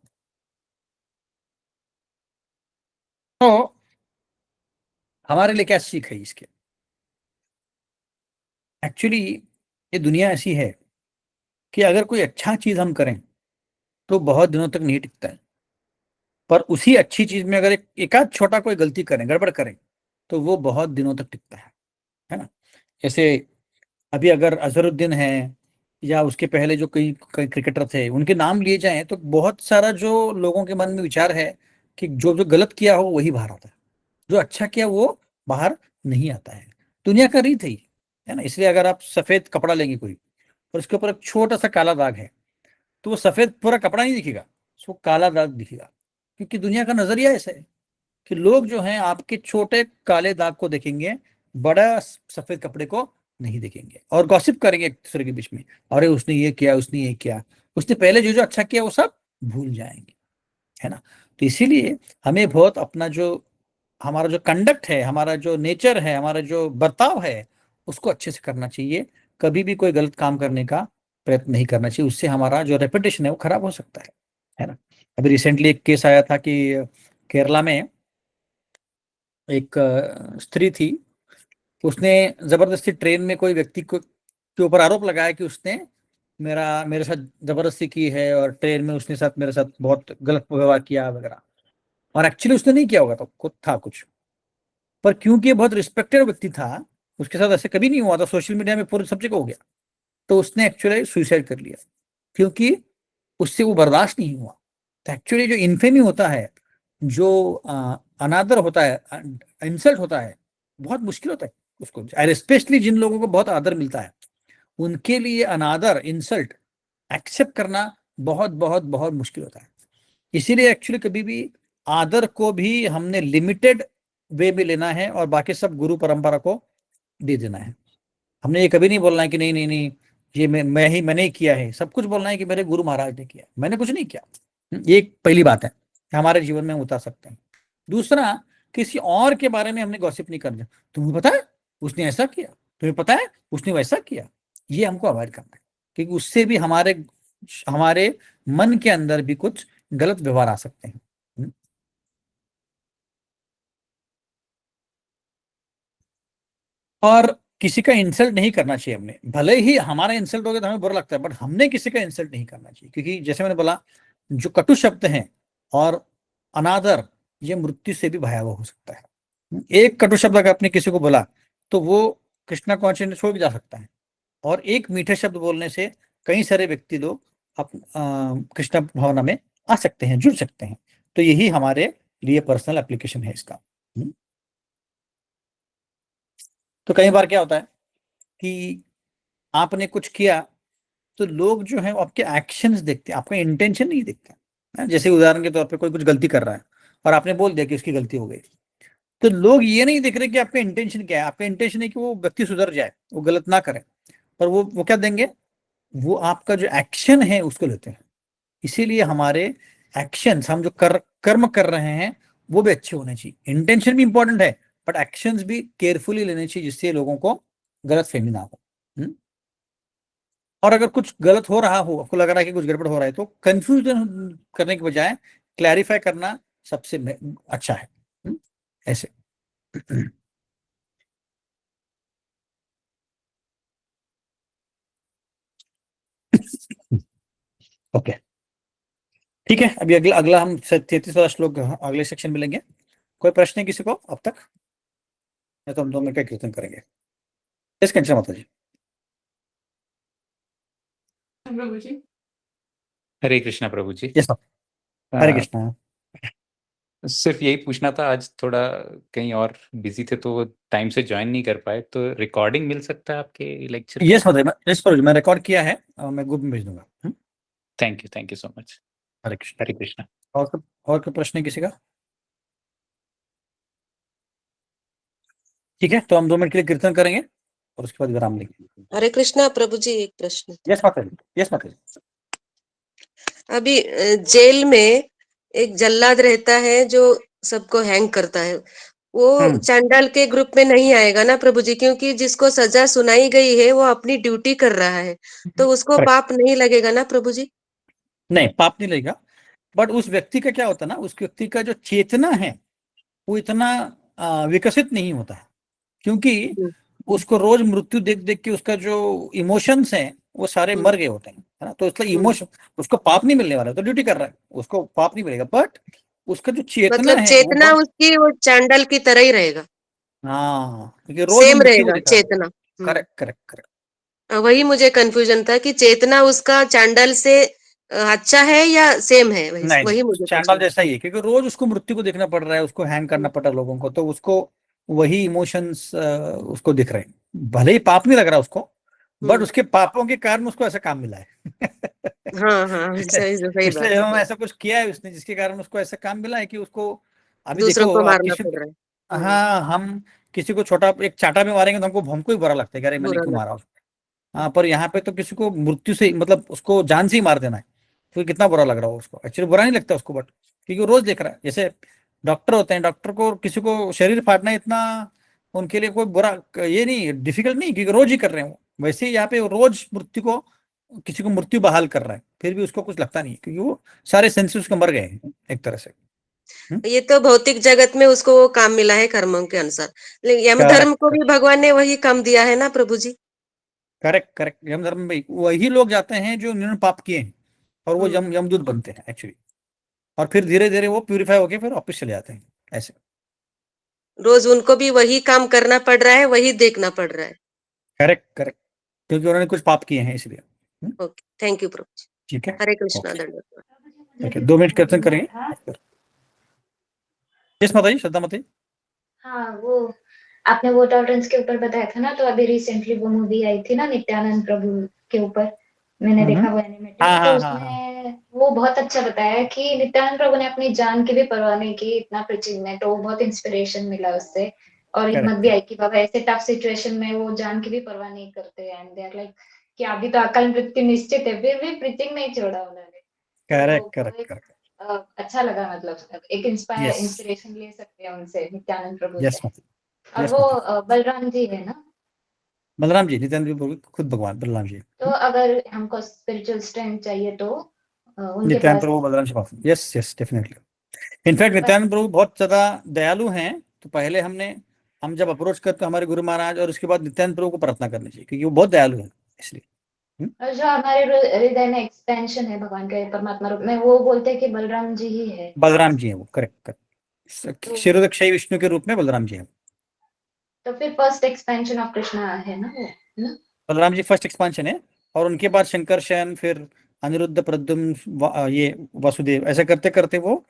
तो हमारे लिए क्या सीख है इसके? एक्चुअली ये दुनिया ऐसी है कि अगर कोई अच्छा चीज हम करें तो बहुत दिनों तक नहीं टिकता है, पर उसी अच्छी चीज में अगर एक आध छोटा कोई गलती करें, गड़बड़ करें, तो वो बहुत दिनों तक टिकता है ना? जैसे अभी अगर अजहरुद्दीन है, या उसके पहले जो कई कई क्रिकेटर थे, उनके नाम लिए जाएं तो बहुत सारा जो लोगों के मन में विचार है कि जो जो गलत किया हो वही बाहर आता है, जो अच्छा किया वो बाहर नहीं आता है। दुनिया का रीत है ना? इसलिए अगर आप सफेद कपड़ा लेंगे कोई और उसके ऊपर एक छोटा सा काला दाग है, तो वो सफेद पूरा कपड़ा नहीं दिखेगा, उसको काला दाग दिखेगा, क्योंकि दुनिया का नजरिया ऐसा है कि लोग जो हैं आपके छोटे काले दाग को देखेंगे, बड़ा सफेद कपड़े को नहीं देखेंगे, और गॉसिप करेंगे एक दूसरे के बीच में, अरे उसने ये किया, उसने ये किया, उसने पहले जो जो अच्छा किया वो सब भूल जाएंगे, है ना? तो इसीलिए हमें बहुत अपना जो हमारा जो कंडक्ट है, हमारा जो नेचर है, हमारा जो बर्ताव है, उसको अच्छे से करना चाहिए। कभी भी कोई गलत काम करने का प्रयत्न नहीं करना चाहिए, उससे हमारा जो रेपुटेशन है वो खराब हो सकता है ना? अभी रिसेंटली एक केस आया था कि केरला में एक स्त्री थी, उसने जबरदस्ती ट्रेन में कोई व्यक्ति को के ऊपर आरोप लगाया कि उसने मेरे साथ जबरदस्ती की है, और ट्रेन में उसने साथ मेरे साथ बहुत गलत व्यवहार किया वगैरह, और एक्चुअली उसने नहीं किया होगा, तो कुछ था कुछ, पर क्योंकि ये बहुत रिस्पेक्टेड व्यक्ति था, उसके साथ ऐसे कभी नहीं हुआ था, सोशल मीडिया में पूरे सब जगह हो गया, तो उसने एक्चुअली सुसाइड कर लिया, क्योंकि उससे वो बर्दाश्त नहीं हुआ। तो एक्चुअली जो इन्फेमी होता है, जो अनादर होता है, इंसल्ट होता है, बहुत मुश्किल होता है उसको, स्पेशली जिन लोगों को बहुत आदर मिलता है उनके लिए अनादर, इंसल्ट एक्सेप्ट करना बहुत बहुत बहुत मुश्किल होता है। इसीलिए एक्चुअली कभी भी आदर को भी हमने लिमिटेड वे में लेना है, और बाकी सब गुरु परंपरा को दे देना है। हमने ये कभी नहीं बोलना है कि नहीं नहीं नहीं, ये मैंने ही किया है, सब कुछ बोलना है कि मेरे गुरु महाराज ने किया, मैंने कुछ नहीं किया। ये एक पहली बात है कि हमारे जीवन में हम उतार सकते हैं। दूसरा, किसी और के बारे में हमने गॉसिप नहीं करना। तुम्हें पता है उसने ऐसा किया, तुम्हें पता है उसने वैसा किया, ये हमको अवॉइड करना है। क्योंकि उससे भी हमारे हमारे मन के अंदर भी कुछ गलत व्यवहार आ सकते हैं। और किसी का इंसल्ट नहीं करना चाहिए हमने, भले ही हमारा इंसल्ट हो गया तो हमें बुरा लगता है, बट हमने किसी का इंसल्ट नहीं करना चाहिए, क्योंकि जैसे मैंने बोला, जो कटु शब्द हैं और अनादर, ये मृत्यु से भी भयावह हो सकता है। एक कटु शब्द अगर आपने किसी को बोला तो वो कृष्णा कॉन्शियसनेस छोड़ भी जा सकता है, और एक मीठे शब्द बोलने से कई सारे व्यक्ति लोग कृष्णा भावना में आ सकते हैं, जुड़ सकते हैं। तो यही हमारे लिए पर्सनल एप्लीकेशन है इसका। तो कई बार क्या होता है कि आपने कुछ किया तो लोग जो है वो आपके एक्शंस देखते हैं, आपका इंटेंशन नहीं देखते हैं। जैसे उदाहरण के तौर पे कोई कुछ गलती कर रहा है और आपने बोल दिया कि उसकी गलती हो गई, तो लोग ये नहीं देख रहे कि आपका इंटेंशन क्या है। आपका इंटेंशन है कि वो व्यक्ति सुधर जाए, वो गलत ना करे, पर वो क्या देंगे, वो आपका जो एक्शन है उसको लेते हैं। इसीलिए हमारे एक्शंस, हम जो कर्म कर रहे हैं वो भी अच्छे होने चाहिए। इंटेंशन भी इंपॉर्टेंट है, बट एक्शंस भी केयरफुली लेने चाहिए, जिससे लोगों को गलत फहमी ना हो। और अगर कुछ गलत हो रहा हो, आपको लग रहा है कि कुछ गड़बड़ हो रहा है, तो कंफ्यूजन करने के बजाय क्लैरिफाई करना सबसे अच्छा है। ऐसे। ओके, ठीक है। अभी अगला अगला हम 33वां श्लोक अगले सेक्शन में लेंगे। कोई प्रश्न है किसी को अब तक? नहीं तो हम 2 मिनट का कीर्तन करेंगे। इस कंचन माता जी। प्रभु जी। हरे कृष्णा प्रभु जी। यस, हरे कृष्णा। सिर्फ यही पूछना था, आज थोड़ा कहीं और बिजी थे तो टाइम से ज्वाइन नहीं कर पाए, तो रिकॉर्डिंग मिल सकता है आपके लेक्चर? यस माता, यस प्रभु, मैं रिकॉर्ड किया है और मैं ग्रुप में भेज दूंगा। Thank you so much. Hare Krishna. Hare Krishna. और कोई प्रश्न है किसी का? ठीक है, तो हम 2 मिनट के लिए कीर्तन करेंगे और उसके बाद विराम लेंगे। हरे कृष्णा प्रभु जी, एक प्रश्न। यस माता जी, यस माता जी। अभी जेल में एक जल्लाद रहता है जो सबको हैंग करता है, वो चांडाल के ग्रुप में नहीं आएगा ना प्रभु जी? क्योंकि जिसको सजा सुनाई गई है वो अपनी ड्यूटी कर रहा है, तो उसको Correct. पाप नहीं लगेगा ना प्रभु जी? नहीं, पाप नहीं लगेगा, बट उस व्यक्ति का क्या होता है ना, उस व्यक्ति का जो चेतना है वो इतना विकसित नहीं होता है, क्योंकि उसको रोज मृत्यु देख देख के उसका जो इमोशंस हैं वो सारे मर गए होते हैं, है ना। तो इसलिए इमोशन, उसको पाप नहीं मिलने वाला है, तो ड्यूटी कर रहा है, उसको पाप नहीं मिलेगा, बट उसका जो चेतना मतलब है वो चेतना उसकी वो चांडाल की तरह ही रहेगा, हाँ, क्योंकि रोज वो सेम मृत्यु को रहेगा देख रहा है। चेतना। Correct correct correct. वही मुझे कंफ्यूजन था कि चेतना उसका चांडाल से अच्छा है या सेम है, वही नहीं वही नहीं, मुझे चांडाल पूछना। जैसा ही है, क्योंकि रोज उसको मृत्यु को देखना पड़ रहा है, उसको हैंग करना पड़ रहा है लोगों को, तो उसको वही इमोशंस उसको दिख रहे हैं। भले ही पाप नहीं लग रहा उसको, बट उसके पापों के कारण उसको ऐसा काम मिला है। हाँ हाँ, सही सही इसलिए बात है, हम सही। ऐसा कुछ किया है उसने जिसके कारण उसको ऐसा काम मिला है कि उसको, अभी दूसरों देखो को आप मारना किसी, पड़ रहा है। हाँ, हम किसी को छोटा एक चाटा में मारेंगे तो हमको ही बुरा लगता है कि अरे मैंने बुरा क्यों मारा लगता उसको। हाँ, पर यहाँ पे तो किसी को मृत्यु से, मतलब उसको जान से ही मार देना है, तो कितना बुरा लग रहा हो उसको। एक्चुअली बुरा नहीं लगता उसको, बट क्योंकि वो रोज देख रहा है। जैसे डॉक्टर होते हैं, डॉक्टर को किसी को शरीर फाड़ना इतना उनके लिए कोई बुरा, ये नहीं, डिफिकल्ट नहीं, क्योंकि रोज ही कर रहे हो। वैसे ही यहाँ पे वो रोज मृत्यु को, किसी को मृत्यु बहाल कर रहा है, फिर भी उसको कुछ लगता नहीं, क्योंकि वो सारे सेंसेस उसके मर गए हैं एक तरह से। है। ये तो भौतिक जगत में उसको वो काम मिला है कर्मों के अनुसार, लेकिन यम धर्म को करेक्ट भी भगवान ने वही काम दिया है ना प्रभु जी? Correct correct. यम धर्म में वही लोग जाते हैं जो उन्होंने पाप किए हैं, और वो यमदूत बनते हैं एक्चुअली, और फिर धीरे धीरे वो प्यूरिफाई होके फिर वापस चले जाते हैं ऐसे। रोज उनको भी वही काम करना पड़ रहा है, वही देखना पड़ रहा है। करेक्ट करेक्ट, क्योंकि उन्होंने कुछ पाप किए हैं इसलिए। ओके, थैंक यू प्रभु जी। ठीक है, हरे कृष्णा, ओके। दंडवत। ओके, 2 मिनट कीर्तन करेंगे। यस माता जी, श्रद्धा माता जी। हाँ, वो आपने वो टॉलरेंस के ऊपर बताया था ना, तो अभी रिसेंटली वो मूवी आई थी ना नित्यानंद प्रभु के ऊपर, मैंने देखा वो एनिमेटेड, हाँ तो हाँ हाँ हाँ। उसमें वो बहुत अच्छा बताया है कि नित्यानंद प्रभु ने अपनी जान की भी परवाह नहीं की, इतना प्रीचिंग में, तो बहुत इंस्पिरेशन मिला उससे। और हिम्मत भी करेक्ट आई कि बाबा ऐसे टफ सिचुएशन में वो जान की भी परवाह नहीं करते, एंड दे आर लाइक कि अभी तो अकाल मृत्यु निश्चित है, फिर भी प्रीचिंग नहीं छोड़ा उन्होंने। तो करेक्ट वो करेक्ट एक करेक्ट। अच्छा लगा, मतलब एक यस इंस्पिरेशन ले सकते हैं उनसे, नित्यानंद प्रभु से। यस माता जी, और यस वो माता जी। बलराम जी है ना? बलराम जी, नित्यानंद प्रभु खुद भगवान बलराम जी। तो अगर हमको स्पिरिचुअल स्ट्रेंथ चाहिए तो उनके नित्यानंद पास प्रभु बलराम जी पास, yes yes definitely. In fact Nityanand Prabhu बहुत ज्यादा दयालु हैं, तो पहले हम जब अप्रोच करते हमारे गुरु महाराज, और उसके बाद नित्यानंद प्रभु को प्रार्थना करनी चाहिए, क्योंकि वो बहुत दयालु है इसलिए। और जो हमारे हृदय में एक्सपेंशन है भगवान के परमात्मा रूप में, वो बोलते हैं कि बलराम जी ही है। बलराम जी हैं वो, करेक्ट करेक्ट, तो क्षीरोदक्षयी विष्णु के रूप में बलराम जी हैं। तो फिर फर्स्ट एक्सपेंशन ऑफ कृष्णा है ना वो, है ना? बलराम जी फर्स्ट एक्सपांशन है, और उनके बाद शंकरशन, फिर अनिरुद्ध, प्रद्युम्न, ये वासुदेव, ऐसे करते करते वो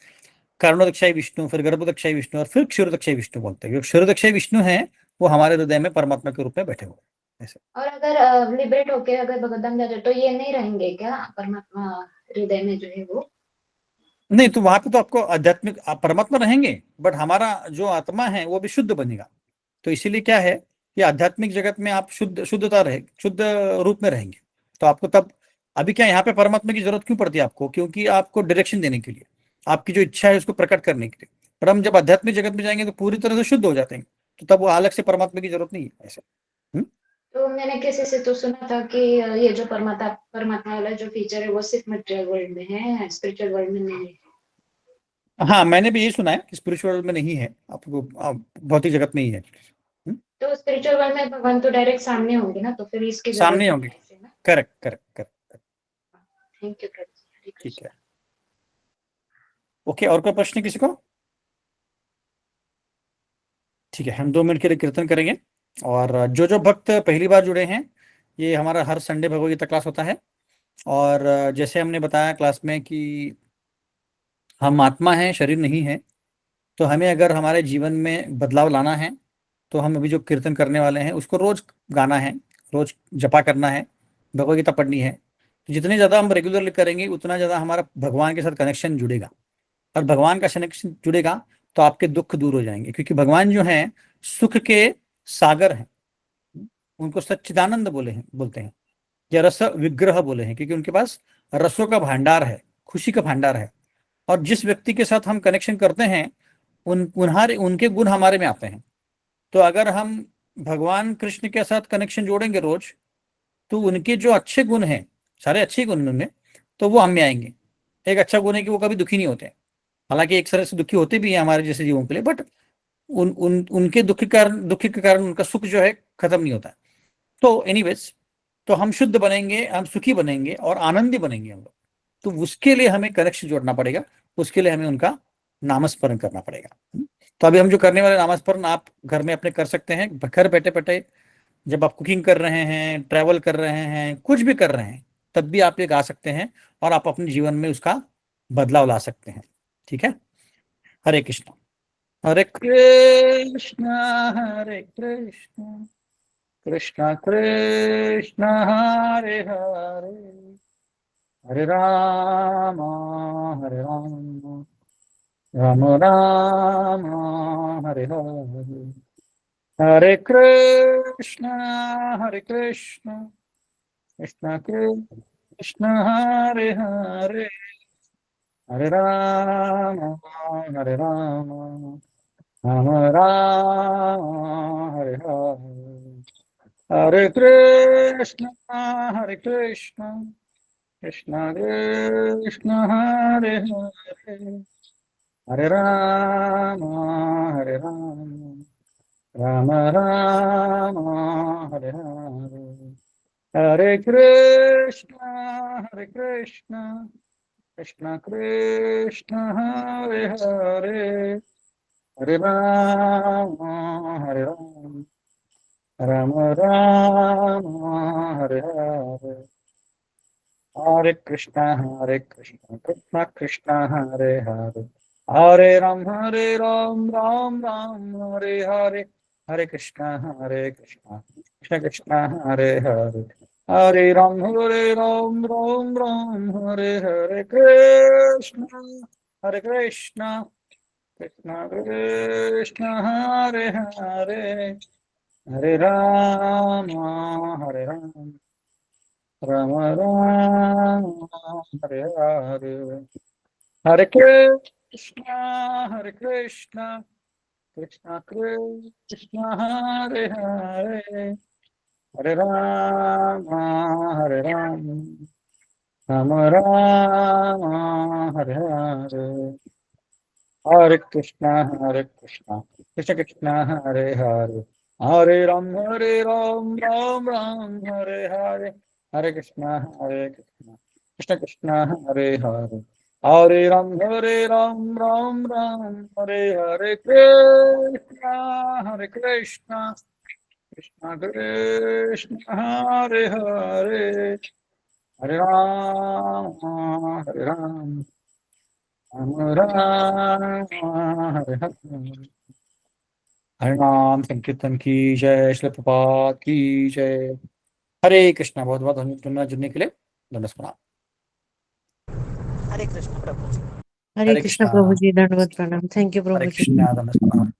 कर्णोदक्षाई विष्णु, फिर गर्भोदक्षाई विष्णु, और फिर क्षीरोदक्षाई विष्णु बोलते हैं। जो क्षीरोदक्षाई विष्णु है वो हमारे हृदय में परमात्मा के रूप में बैठे हुए ऐसे। और अगर लिबरेट होके अगर भगवतधाम जाते तो ये नहीं रहेंगे क्या परमात्मा हृदय में जो है वो? नहीं, तो वहां पे तो आपको आध्यात्मिक परमात्मा रहेंगे, बट हमारा जो आत्मा है वो भी शुद्ध बनेगा। तो इसीलिए क्या है कि आध्यात्मिक जगत में आप शुद्ध रूप में रहेंगे। तो आपको तब, अभी क्या यहाँ पे परमात्मा की जरूरत क्यों पड़ती है आपको? क्योंकि आपको डायरेक्शन देने के लिए, आपकी जो इच्छा है उसको प्रकट करने के लिए। पर हम जब आध्यात्मिक जगत में जाएंगे तो पूरी तरह से शुद्ध हो जाते हैं, तो तब वो अलग से परमात्मा की जरूरत नहीं है ऐसे। तो मैंने किसी से तो सुना था कि ये जो परमात्मा वाला जो फीचर है वो सिर्फ मटेरियल वर्ल्ड में है, स्पिरिचुअल वर्ल्ड में नहीं है। हाँ, मैंने भी यही सुना है कि स्पिरिचुअल में नहीं है, आपको भौतिक जगत में ही है। तो स्पिरिचुअल वर्ल्ड में भगवान तो डायरेक्ट सामने होंगे ना, तो फिर इसकी सामने जरूरत होंगे, नहीं है ना। Correct correct correct. Thank you Prabhu ji, Hare ठीक कृष्ण। है, ओके, और कोई प्रश्न किसी को? ठीक है, हम 2 मिनट के लिए कीर्तन करेंगे। और जो जो भक्त पहली बार जुड़े हैं, ये हमारा हर संडे भगवद गीता क्लास होता है। और जैसे हमने बताया क्लास में कि हम आत्मा हैं, शरीर नहीं है। तो हमें अगर हमारे जीवन में बदलाव लाना है, तो हम अभी जो कीर्तन करने वाले हैं उसको रोज गाना है, रोज जपा करना है, भगवद गीता पढ़नी है। तो जितने ज़्यादा हम रेगुलरली करेंगे उतना ज़्यादा हमारा भगवान के साथ कनेक्शन जुड़ेगा, और भगवान का कनेक्शन जुड़ेगा तो आपके दुख दूर हो जाएंगे, क्योंकि भगवान जो है सुख के सागर हैं। उनको सच्चिदानंद बोलते हैं, या रस विग्रह बोले हैं, क्योंकि उनके पास रसों का भंडार है, खुशी का भंडार है। और जिस व्यक्ति के साथ हम कनेक्शन करते हैं उनके गुण हमारे में आते हैं। तो अगर हम भगवान कृष्ण के साथ कनेक्शन जोड़ेंगे रोज, तो उनके जो अच्छे गुण हैं, सारे अच्छे गुण उनमें, तो वो हम में आएंगे। एक अच्छा गुण है कि वो कभी दुखी नहीं होते हैं। हालांकि एक तरह से दुखी होते भी हैं हमारे जैसे जीवों के लिए, बट उनके दुख के कारण उनका सुख जो है खत्म नहीं होता है। तो एनीवेज, तो हम शुद्ध बनेंगे, हम सुखी बनेंगे और आनंदी बनेंगे हम लोग। तो उसके लिए हमें कनेक्शन जोड़ना पड़ेगा, उसके लिए हमें उनका नामस्मरण करना पड़ेगा। तो अभी हम जो करने वाले नामस्मरण आप घर में अपने कर सकते हैं, घर बैठे बैठे। जब आप कुकिंग कर रहे हैं, ट्रैवल कर रहे हैं, कुछ भी कर रहे हैं, तब भी आप ये गा सकते हैं, और आप अपने जीवन में उसका बदलाव ला सकते हैं। ठीक है, हरे कृष्ण हरे कृष्ण हरे कृष्ण कृष्ण कृष्ण हरे हरे हरे राम हरे राम राम राम हरे हरे हरे कृष्ण हरे कृष्ण कृष्ण कृष्ण हरे हरे हरे राम हरे राम राम राम हरे हरे हरे कृष्ण हरे कृष्ण कृष्ण कृष्ण हरे हरे हरे राम हरे राम राम राम हरे हरे हरे कृष्ण कृष्ण कृष्ण हरे हरे हरे राम राम राम हरे हरे हरे कृष्ण कृष्ण कृष्ण हरे हरे हरे राम राम राम हरे हरे हरे कृष्ण कृष्ण कृष्ण हरे हरे हरे राम राम राम हरे हरे कृष्ण कृष्ण कृष्ण हरे हरे हरे राम राम राम हरे हरे हरे कृष्ण कृष्ण कृष्ण हरे हरे हरे राम हरे राम राम राम हरे हरे हरे कृष्णा कृष्ण कृष्ण हरे हरे हरे राम राम राम हरे हरे हरे कृष्णा कृष्ण कृष्ण हरे हरे हरे राम राम राम हरे हरे कृष्ण कृष्ण कृष्ण हरे हरे हरे राम राम राम हरे हरे हरिनाम संकीर्तन की जय, श्री प्रभात की जय। हरे कृष्णा। बहुत बहुत धन्यवाद जुड़ने के लिए। नमस्कार। हरे कृष्ण प्रभु जी। हरे कृष्ण प्रभु जी, दंडवत प्रणाम। थैंक यू हरे प्रभु जी। कृष्णा। नमस्कार।